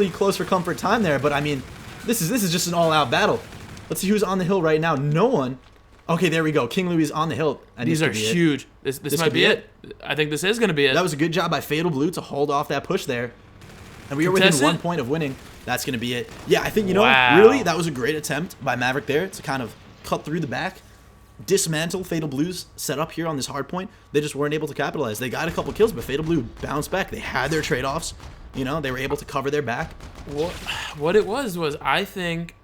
close for comfort time there, but I mean, this is just an all-out battle. Let's see who's on the hill right now. No one. Okay, there we go. King Louis is on the hill. And these are huge. This might be it. I think this is going to be it. That was a good job by Fatal Blue to hold off that push there. And we are within 1 point of winning. That's going to be it. Yeah, I think, really, that was a great attempt by Maverik there to kind of cut through the back, dismantle Fatal Blue's setup here on this hard point. They just weren't able to capitalize. They got a couple kills, but Fatal Blue bounced back. They had their trade-offs. They were able to cover their back. What it was I think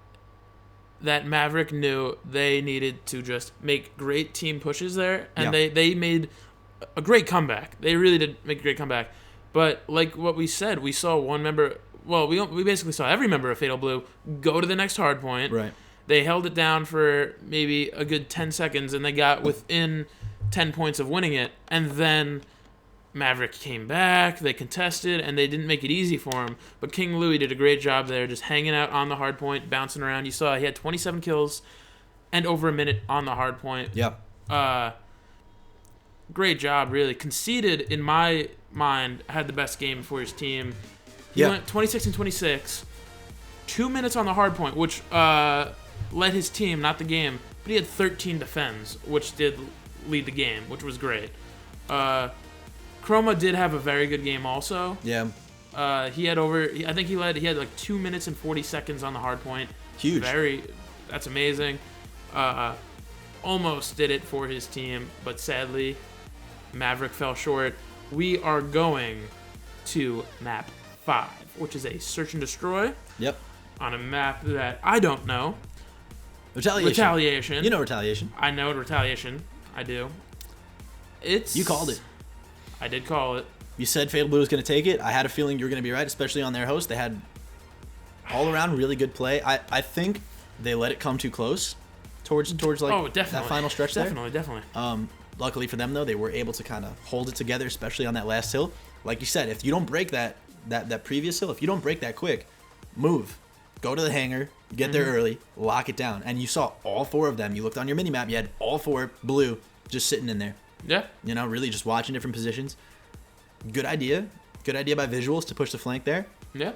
that Maverik knew they needed to just make great team pushes there, and they made a great comeback. They really did make a great comeback. But like what we said, we saw one member. Well, we basically saw every member of Fatal Blue go to the next hard point. Right. They held it down for maybe a good 10 seconds, and they got within 10 points of winning it. And then Maverik came back, they contested, and they didn't make it easy for him. But King Louis did a great job there, just hanging out on the hard point, bouncing around. You saw he had 27 kills and over a minute on the hard point. Yeah. Great job, really. Conceded, in my mind, had the best game for his team. He went 26 and 26, 2 minutes on the hard point, which led his team, not the game. But he had 13 defends, which did lead the game, which was great. Chroma did have a very good game also. Yeah. He had like 2 minutes and 40 seconds on the hard point. Huge. That's amazing. Almost did it for his team, but sadly, Maverik fell short. We are going to map 5, which is a search and destroy. Yep. On a map that I don't know. Retaliation. You know Retaliation. I know Retaliation. I do. You called it. I did call it. You said Fatal Blue was going to take it. I had a feeling you were going to be right, especially on their host. They had all around really good play. I think they let it come too close towards like that final stretch there. Definitely. Luckily for them though, they were able to kind of hold it together, especially on that last hill. Like you said, if you don't break that previous hill, if you don't break that quick, move. Go to the hangar, get there early, lock it down. And you saw all 4 of them. You looked on your mini map, you had all 4 blue just sitting in there. Yeah. Really just watching different positions. Good idea. Good idea by Visuals to push the flank there. Yeah.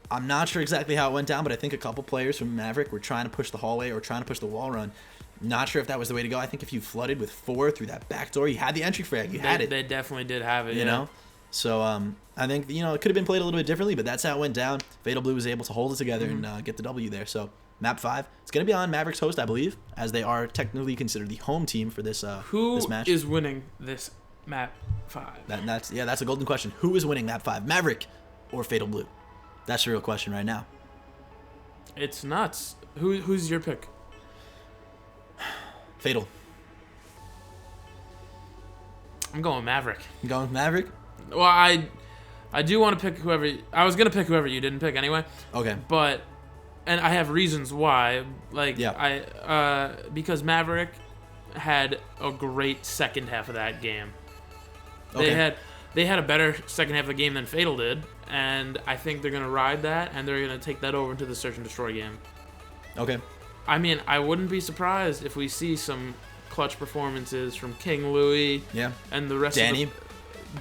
I'm not sure exactly how it went down, but I think a couple players from Maverik were trying to push the hallway or trying to push the wall run. Not sure if that was the way to go. I think if you flooded with 4 through that back door, you had the entry frag. You had it. They definitely did have it, you know? So I think, it could have been played a little bit differently, but that's how it went down. Fatal Blue was able to hold it together and get the W there. So map 5. It's going to be on Maverik's host, I believe, as they are technically considered the home team for this match. Who is winning this map 5? That's a golden question. Who is winning map 5? Maverik or Fatal Blue? That's the real question right now. It's nuts. Who's your pick? Fatal. I'm going Maverik. You going with Maverik? Well, I do want to pick whoever. I was gonna pick whoever you didn't pick anyway. Okay. And I have reasons why. Yeah. Because Maverik had a great second half of that game. Okay. They had a better second half of the game than Fatal did, and I think they're gonna ride that and they're gonna take that over into the search and destroy game. Okay. I mean, I wouldn't be surprised if we see some clutch performances from King Louis. Yeah. And the rest Danny. of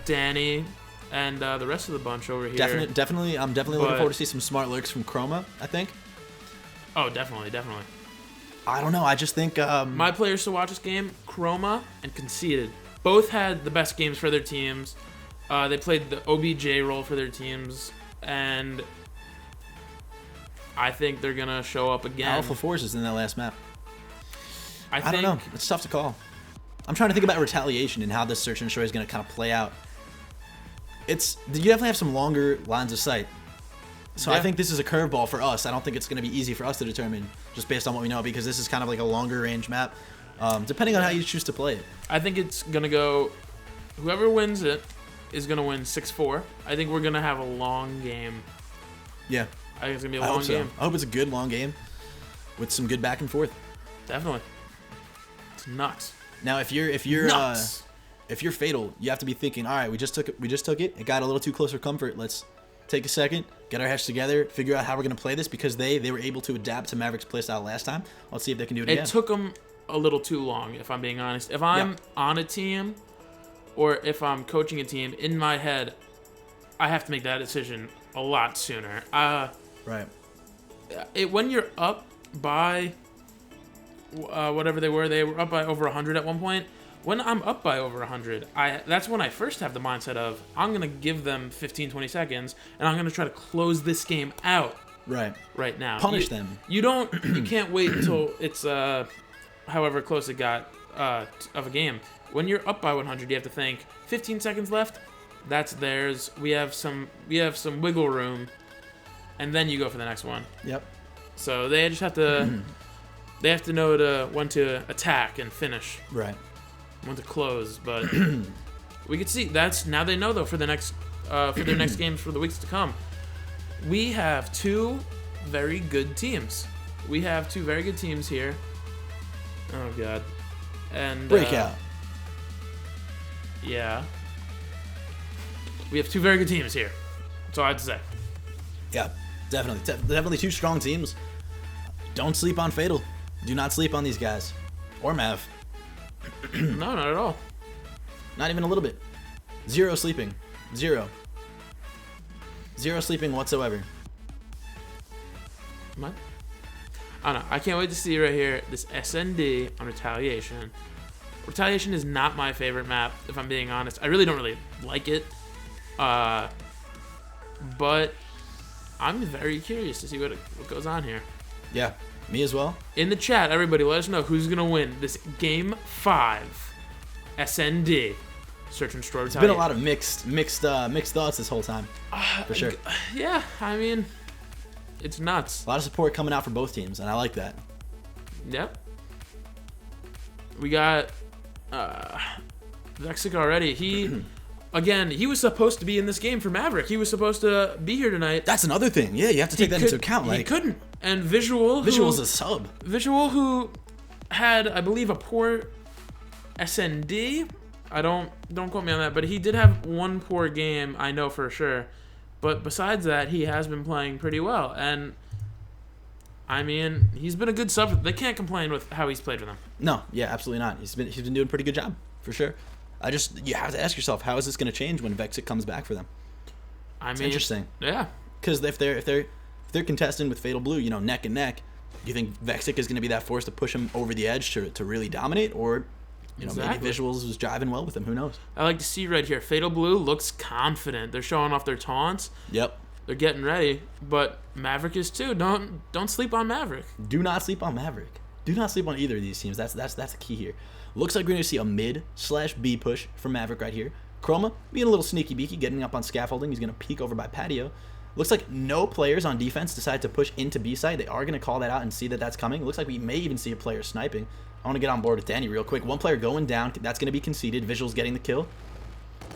Danny. And the rest of the bunch over here. Definitely. I'm definitely looking forward to see some smart lurks from Chroma, I think. Oh, definitely. I don't know. I just think... My players to watch this game, Chroma and Conceited. Both had the best games for their teams. They played the OBJ role for their teams. And I think they're going to show up again. Alpha Forces in that last map. I don't know. It's tough to call. I'm trying to think about retaliation and how this search and destroy is going to kind of play out. You definitely have some longer lines of sight. So I think this is a curveball for us. I don't think it's going to be easy for us to determine just based on what we know, because this is kind of like a longer range map, depending on how you choose to play it. I think it's going to go, whoever wins it is going to win 6-4. I think we're going to have a long game. Yeah. I think it's going to be a long game. I hope it's a good long game with some good back and forth. Definitely. It's nuts. Now, if you're Fatal, you have to be thinking, all right, we just took it. It got a little too close for comfort. Let's take a second, get our heads together, figure out how we're going to play this, because they were able to adapt to Maverik's playstyle last time. Let's see if they can do it again. It took them a little too long, if I'm being honest. If I'm on a team or if I'm coaching a team, in my head, I have to make that decision a lot sooner. Right. When you're up by whatever they were up by over 100 at one point. When I'm up by over 100, that's when I first have the mindset of, I'm going to give them 15, 20 seconds, and I'm going to try to close this game out right now. Punish them. You can't wait until it's however close it got of a game. When you're up by 100, you have to think, 15 seconds left, that's theirs. We have some wiggle room, and then you go for the next one. Yep. So they just have to they have to know when to attack and finish. Right. When to close, but we could see now they know though for their next games for the weeks to come. We have two very good teams. Here. Oh god. And breakout. Yeah. We have two very good teams here. That's all I had to say. Yeah, definitely. Definitely two strong teams. Don't sleep on Fatal. Do not sleep on these guys. Or Mav. No, not at all. Not even a little bit. Zero sleeping. Zero sleeping whatsoever. What? I don't know. I can't wait to see right here this SND on Retaliation. Retaliation is not my favorite map, if I'm being honest. I really don't really like it. But I'm very curious to see what goes on here. Yeah, me as well. In the chat, everybody, let us know who's going to win this Game 5 SND Search and Destroy Retaliation. It's been a lot of mixed thoughts this whole time, for sure. Yeah, I mean, it's nuts. A lot of support coming out for both teams, and I like that. Yep. We got Vexic already. He was supposed to be in this game for Maverik. He was supposed to be here tonight. That's another thing. Yeah, you have to take that into account. He couldn't. And Visual's a sub. Visual, who had, I believe, a poor SND. Don't quote me on that, but he did have one poor game, I know for sure. But besides that, he has been playing pretty well. And I mean, he's been a good sub. They can't complain with how he's played with them. No, yeah, absolutely not. He's been doing a pretty good job, for sure. You have to ask yourself, how is this going to change when Vexic comes back for them? It's interesting. Yeah. Because if they're contesting with Fatal Blue, neck and neck, do you think Vexic is going to be that force to push him over the edge to really dominate, or maybe Visuals was driving well with him? Who knows? I like to see right here. Fatal Blue looks confident. They're showing off their taunts. Yep. They're getting ready, but Maverik is too. Don't sleep on Maverik. Do not sleep on Maverik. Do not sleep on either of these teams. That's the key here. Looks like we're going to see a mid/B push from Maverik right here. Chroma being a little sneaky beaky, getting up on scaffolding. He's going to peek over by patio. Looks like no players on defense decide to push into B side. They are going to call that out and see that that's coming. Looks like we may even see a player sniping. I want to get on board with Danny real quick. One player going down. That's going to be conceded. Visuals getting the kill.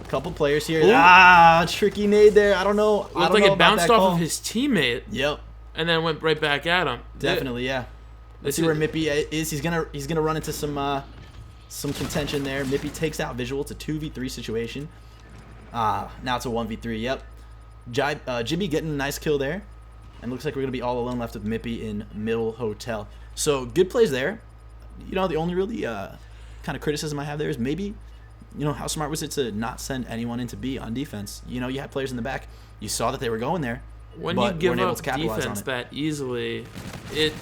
A couple players here. Ooh. Tricky nade there. I don't know. Looked like it bounced off of his teammate. Yep. And then went right back at him. Definitely, yeah. Let's see where Mippy is. He's gonna run into some contention there. Mippy takes out Visual. It's a 2v3 situation. Now it's a 1v3. Yep. Jimmy getting a nice kill there. And looks like we're going to be all alone left with Mippy in middle hotel. So good plays there. The only really kind of criticism I have there is maybe, how smart was it to not send anyone into B on defense? You had players in the back. You saw that they were going there. When you give up defense that easily, it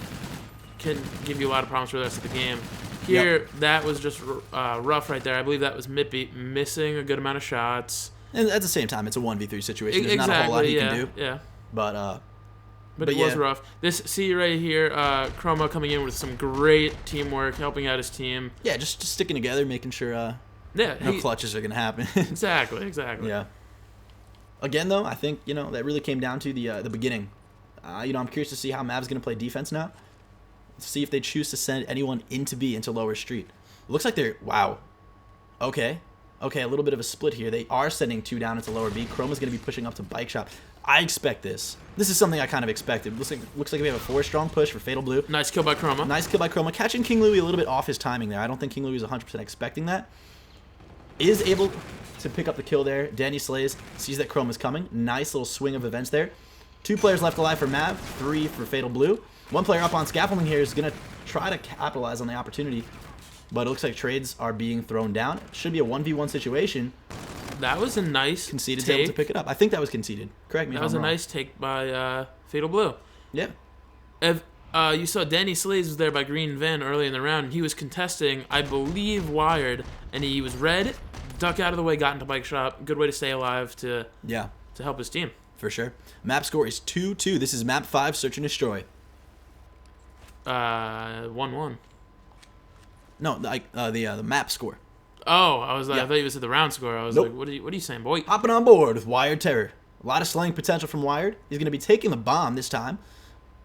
can give you a lot of problems for the rest of the game. Here, That was just rough right there. I believe that was Mippy missing a good amount of shots. And at the same time, it's a 1v3 situation. There's not a whole lot he can do. Yeah. But But it was rough. This, see right here, Chroma coming in with some great teamwork, helping out his team. Yeah, just sticking together, making sure no clutches are going to happen. Exactly. Yeah. Again, though, I think, that really came down to the beginning. I'm curious to see how Mav's going to play defense now. See if they choose to send anyone into B, into lower street. It looks like they're... Wow. Okay, a little bit of a split here. They are sending 2 down into lower B. Chroma's going to be pushing up to Bike Shop. I expect this. This is something I kind of expected. Looks like we have a 4-strong push for Fatal Blue. Nice kill by Chroma. Catching King Louie a little bit off his timing there. I don't think King Louie was 100% expecting that. Is able to pick up the kill there. Danny slays, sees that Chroma's coming. Nice little swing of events there. 2 players left alive for Mav, 3 for Fatal Blue. 1 player up on scaffolding here is going to try to capitalize on the opportunity. But it looks like trades are being thrown down. Should be a 1v1 situation. That was a nice Conceded take. Able to pick it up. I think that was conceded. Correct me if I'm wrong. That was a nice take by Fatal Blue. Yeah. If you saw Danny Slays was there by Green Van early in the round, and he was contesting, I believe, Wired, and he was red, duck out of the way, got into Bike Shop. Good way to stay alive to help his team. For sure. Map score is 2-2. This is map 5, Search and Destroy. 1-1. No, the map score. Oh, I thought you said the round score. I was like, what are you saying, boy? Hopping on board with Wired Terror. A lot of slaying potential from Wired. He's going to be taking the bomb this time.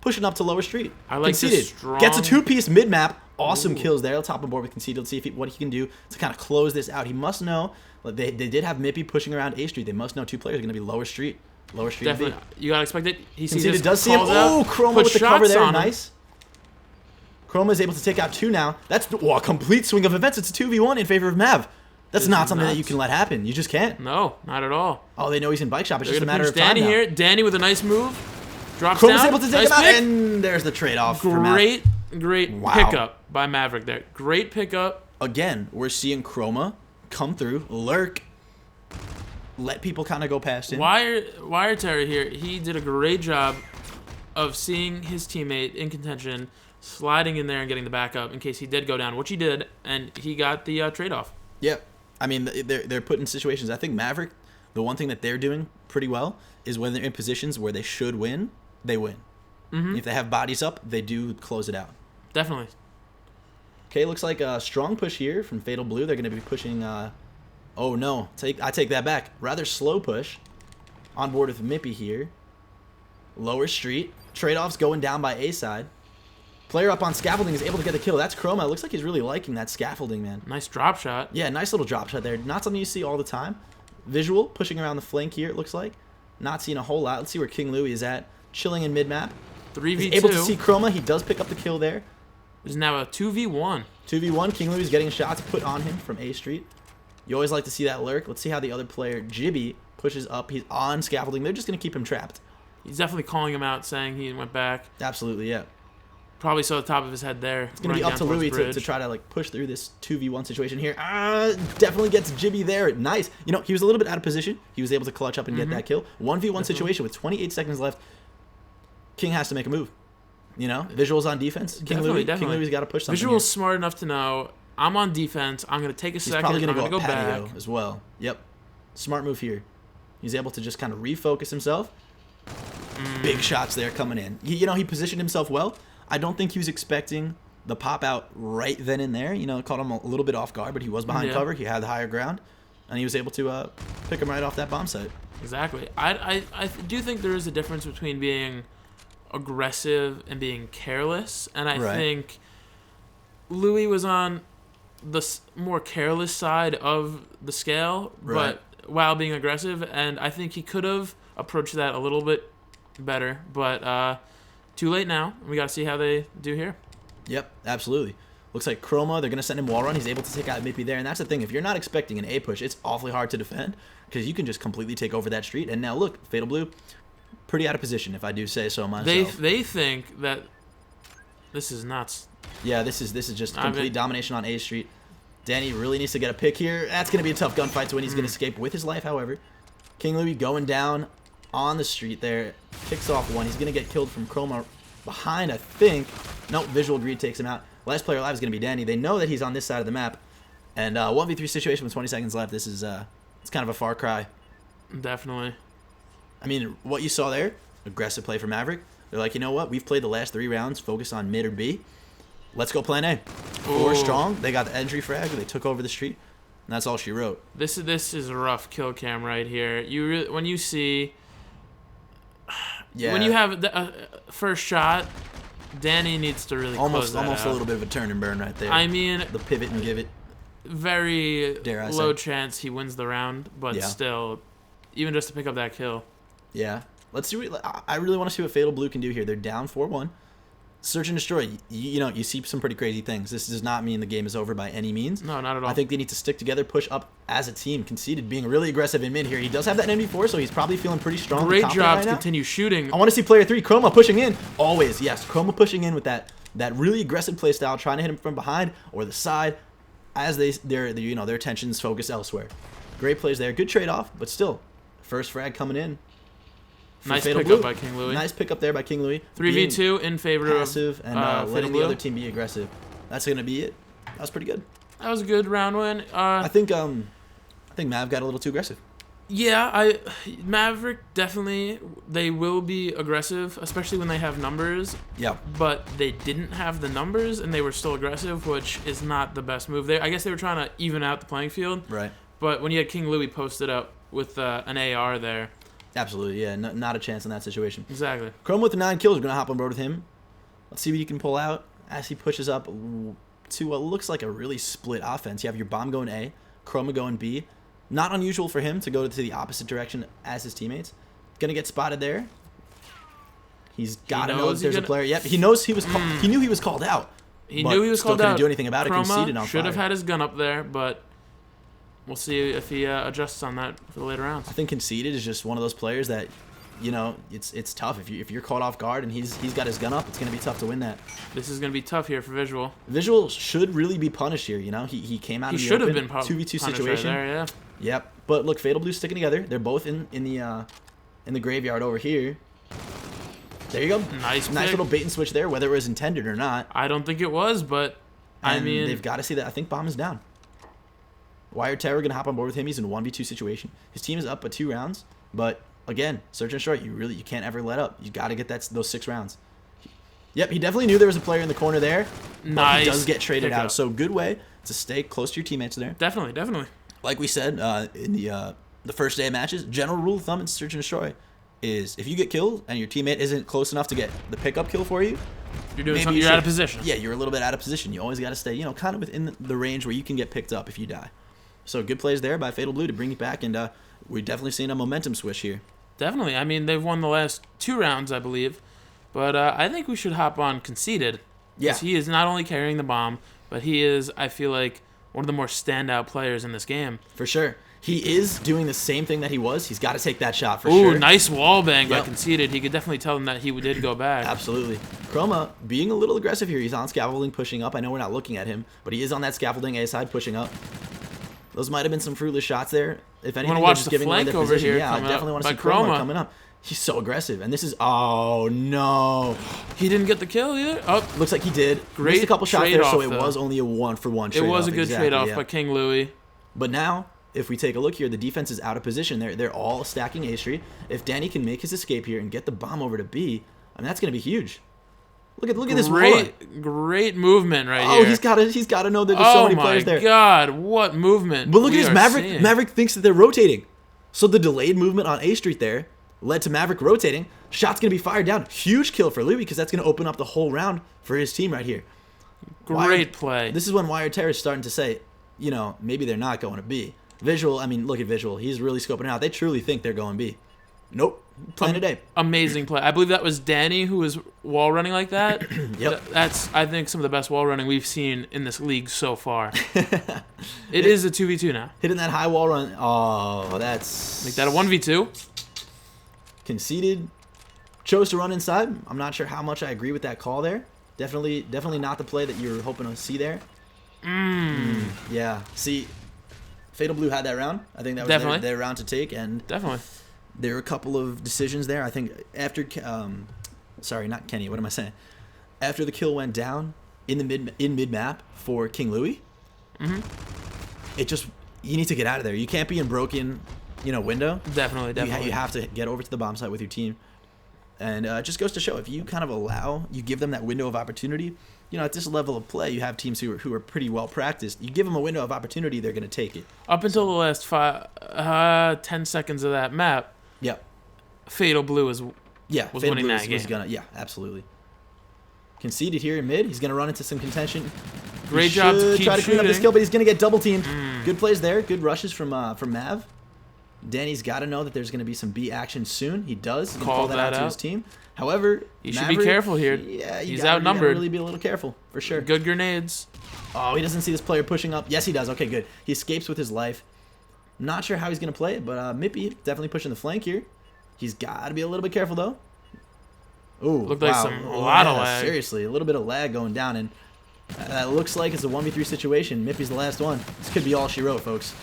Pushing up to lower street. I like this strong... Gets a 2-piece mid-map. Awesome kills there. Let's hop on board with Conceded. Let's see what he can do to kind of close this out. He must know... They did have Mippy pushing around A Street. They must know 2 players are going to be lower street. Lower street. Definitely. You got to expect it. He sees Conceded this, does see him. Oh, Chroma with the cover there. Nice. Chroma is able to take out 2 now. That's a complete swing of events. It's a 2v1 in favor of Mav. That's not something that you can let happen. You just can't. No, not at all. Oh, they know he's in Bike Shop. It's just a matter of time Danny now. Here. Danny with a nice move. Drops Chroma's down. Able to take him out, and there's the trade-off for Mav. Great pickup by Maverik there. Great pickup. Again, we're seeing Chroma come through, lurk, let people kind of go past him. Wire Terror here, he did a great job of seeing his teammate in contention, sliding in there and getting the backup in case he did go down, which he did, and he got the trade-off. Yeah. I mean, they're put in situations. I think Maverik, the one thing that they're doing pretty well is when they're in positions where they should win, they win. Mm-hmm. If they have bodies up, they do close it out. Definitely. Okay, looks like a strong push here from Fatal Blue. They're going to be pushing... oh, no. I take that back. Rather slow push. On board with Mippy here. Lower street. Trade-offs going down by A side. Player up on scaffolding is able to get the kill. That's Chroma. It looks like he's really liking that scaffolding, man. Nice drop shot. Yeah, nice little drop shot there. Not something you see all the time. Visual, pushing around the flank here, it looks like. Not seeing a whole lot. Let's see where King Louie is at. Chilling in mid-map. 3v2. He's able to see Chroma. He does pick up the kill there. There's now a 2v1. 2v1. King Louie's getting shots put on him from A Street. You always like to see that lurk. Let's see how the other player, Jibby, pushes up. He's on scaffolding. They're just going to keep him trapped. He's definitely calling him out, saying he went back. Absolutely, yeah. Probably saw the top of his head there. It's going to be up to Louie to try to push through this 2v1 situation here. Definitely gets Jibby there. Nice. He was a little bit out of position. He was able to clutch up and get that kill. 1v1 situation with 28 seconds left. King has to make a move. Visuals on defense. King Louie's got to push something. Visual's smart enough to know, I'm on defense. I'm going to take a second. He's probably going to go patio back as well. Yep. Smart move here. He's able to just kind of refocus himself. Big shots there coming in. He positioned himself well. I don't think he was expecting the pop out right then and there. It caught him a little bit off guard, but he was behind cover. He had the higher ground, and he was able to pick him right off that bomb site. Exactly. I do think there is a difference between being aggressive and being careless, and I think Louie was on the more careless side of the scale, but while being aggressive, and I think he could have approached that a little bit better, but too late now. We got to see how they do here. Yep, absolutely. Looks like Chroma, they're going to send him wall run. He's able to take out Mippy there, and that's the thing. If you're not expecting an A push, it's awfully hard to defend because you can just completely take over that street. And now look, Fatal Blue, pretty out of position, if I do say so myself. They think that this is nuts. Yeah, this is just complete domination on A Street. Danny really needs to get a pick here. That's going to be a tough gunfight to win. He's going to escape with his life, however. King Louie going down on the street there. Kicks off one. He's going to get killed from Chroma behind, I think. Nope, Visual Greed takes him out. Last player alive is going to be Danny. They know that he's on this side of the map. And 1v3 situation with 20 seconds left. This is it's kind of a far cry. Definitely. I mean, what you saw there, aggressive play from Maverik. They're like, you know what? We've played the last 3 rounds, focus on mid or B. Let's go plan A. 4 strong. They got the entry frag. They took over the street. And that's all she wrote. This is a rough kill cam right here. When you see, when you have the first shot, Danny needs to really close that almost out. a little bit of a turn and burn right there. I mean, the pivot and give it. Very low say. chance he wins the round, but Yeah. still, even just to pick up that kill. Yeah. Let's see. I really want to see what Fatal Blue can do here. They're down 4-1. Search and destroy. You see some pretty crazy things. This does not mean the game is over by any means. No, not at all. I think they need to stick together, push up as a team. Conceded being really aggressive in mid here. He does have that MD4, so he's probably feeling pretty strong. Great job to continue shooting. I want to see player 3, Chroma, pushing in. Always, yes. Chroma pushing in with that really aggressive play style, trying to hit him from behind or the side as their attention's focused elsewhere. Great plays there. Good trade-off, but still, first frag coming in. Nice pickup by King Louis. Nice pickup there by King Louis. 3v2 in favor passive of and letting Blue. the other team be aggressive. That's gonna be it. That was pretty good. That was a good round win. I think Mav got a little too aggressive. Yeah, Maverik definitely, they will be aggressive, especially when they have numbers. Yeah. But they didn't have the numbers and they were still aggressive, which is not the best move there. I guess they were trying to even out the playing field. Right. But when you had King Louis posted up with an AR there. Absolutely, yeah. Not a chance in that situation. Exactly. Chrome with the 9 kills. We're going to hop on board with him. Let's see what he can pull out as he pushes up to what looks like a really split offense. You have your bomb going A, Chroma going B. Not unusual for him to go to the opposite direction as his teammates. Going to get spotted there. He's got to know if there's a player. Yep, he knows he was. He knew he was called out. He knew he was called out. Still couldn't do anything about it. Conceded on should fire. have had his gun up there, but we'll see if he adjusts on that for the later rounds. I think Conceded is just one of those players that, it's tough. If you're caught off guard and he's got his gun up, it's going to be tough to win that. This is going to be tough here for Visual. Visual should really be punished here. He came out. He in the should have open, been 2v2 situation. Right there, yeah. Yep. But look, Fatal Blue's sticking together. They're both in the graveyard over here. There you go. Nice little bait and switch there, whether it was intended or not. I don't think it was, but I mean, they've got to see that. I think Bomb is down. Wired Terror gonna hop on board with him. He's in a 1v2 situation. His team is up by 2 rounds, but again, search and destroy. You can't ever let up. You got to get those 6 rounds. Yep, he definitely knew there was a player in the corner there. Nice. But he does get traded out. So good way to stay close to your teammates there. Definitely. Like we said in the first day of matches, general rule of thumb in search and destroy is if you get killed and your teammate isn't close enough to get the pickup kill for you, you're out of position. Yeah, you're a little bit out of position. You always got to stay, kind of within the range where you can get picked up if you die. So good plays there by Fatal Blue to bring it back, and we're definitely seeing a momentum switch here. Definitely. I mean, they've won the last 2 rounds, I believe. But I think we should hop on Conceded. Yeah. Because he is not only carrying the bomb, but he is, I feel like, one of the more standout players in this game. For sure. He is doing the same thing that he was. He's got to take that shot for sure. Ooh, nice wall bang by Conceded. He could definitely tell them that he did go back. Absolutely. Chroma being a little aggressive here. He's on scaffolding, pushing up. I know we're not looking at him, but he is on that scaffolding A side, pushing up. Those might have been some fruitless shots there. If anything, watch just the giving away flank their over position. here Yeah, I definitely want to see Chroma Chroma coming up. He's so aggressive, and this is no. He didn't get the kill either. Oh, looks like he did. Great Missed a couple shots there, so it though. was only a 1-for-1 trade-off. It was a good trade-off by King Louis. But now, if we take a look here, the defense is out of position. They're all stacking A Street. If Danny can make his escape here and get the bomb over to B, I mean that's going to be huge. Look at this wall. Great movement right here. Oh, he's got to know that there's so many players there. Oh my God, what movement! But look at this, Maverik thinks that they're rotating. So the delayed movement on A Street there led to Maverik rotating. Shot's going to be fired down. Huge kill for Louis because that's going to open up the whole round for his team right here. Great play. This is when Wired Terror is starting to say, maybe they're not going to B. Visual, I mean, look at Visual. He's really scoping out. They truly think they're going B. Nope. Playing today. Amazing play. I believe that was Danny who was wall running like that. Yep. That's, I think, some of the best wall running we've seen in this league so far. It is a 2v2 now. Hitting that high wall run. Oh, that's... Make that a 1v2. Conceded. Chose to run inside. I'm not sure how much I agree with that call there. Definitely not the play that you were hoping to see there. Yeah. See, Fatal Blue had that round. I think that was their round to take, and definitely there were a couple of decisions there. I think after, sorry, not Kenny. What am I saying? After the kill went down in mid map for King Louis, it just you need to get out of there. You can't be in broken, window. Definitely. You have to get over to the bomb site with your team. And it just goes to show, if you kind of you give them that window of opportunity, at this level of play, you have teams who are pretty well practiced. You give them a window of opportunity, they're going to take it. Up until the last 10 seconds of that map, Yeah. Fatal Blue was Fatal winning Blue that game. Yeah, absolutely. Conceded here in mid. He's going to run into some contention. Great job to keep try to clean up this shooting. kill, but he's going to get double teamed. Good plays there. Good rushes from Mav. Danny's got to know that there's going to be some B action soon. He does. He's going to call that out to his team. However, he should be careful here. Yeah, he's You outnumbered. gotta really be a little careful, for sure. Good grenades. Oh, he doesn't see this player pushing up. Yes, he does. Okay, good. He escapes with his life. Not sure how he's going to play it, but Mippy definitely pushing the flank here. He's got to be a little bit careful, though. Ooh, Looked like a lot of lag. Seriously, a little bit of lag going down, and that looks like it's a 1v3 situation. Mippy's the last one. This could be all she wrote, folks.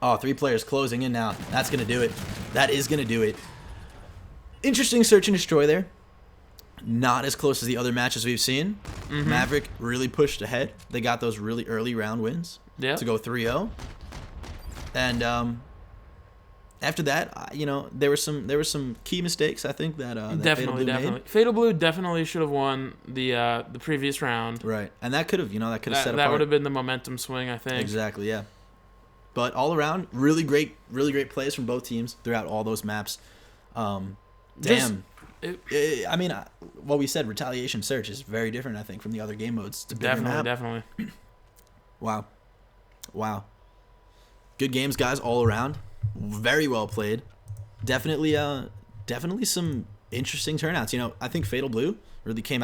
Oh, 3 players closing in now. That's going to do it. That is going to do it. Interesting search and destroy there. Not as close as the other matches we've seen. Maverik really pushed ahead. They got those really early round wins to go 3-0. And after that, there were some key mistakes, I think, that definitely. made. Fatal Blue definitely should have won the previous round. Right, and that could have set apart. That would have been the momentum swing, I think. Exactly, yeah. But all around, really great plays from both teams throughout all those maps. What we said, Retaliation Search is very different, I think, from the other game modes. It's a bigger map. Definitely. Wow. Good games, guys, all around. Very well played. Definitely some interesting turnouts. I think Fatal Blue really came out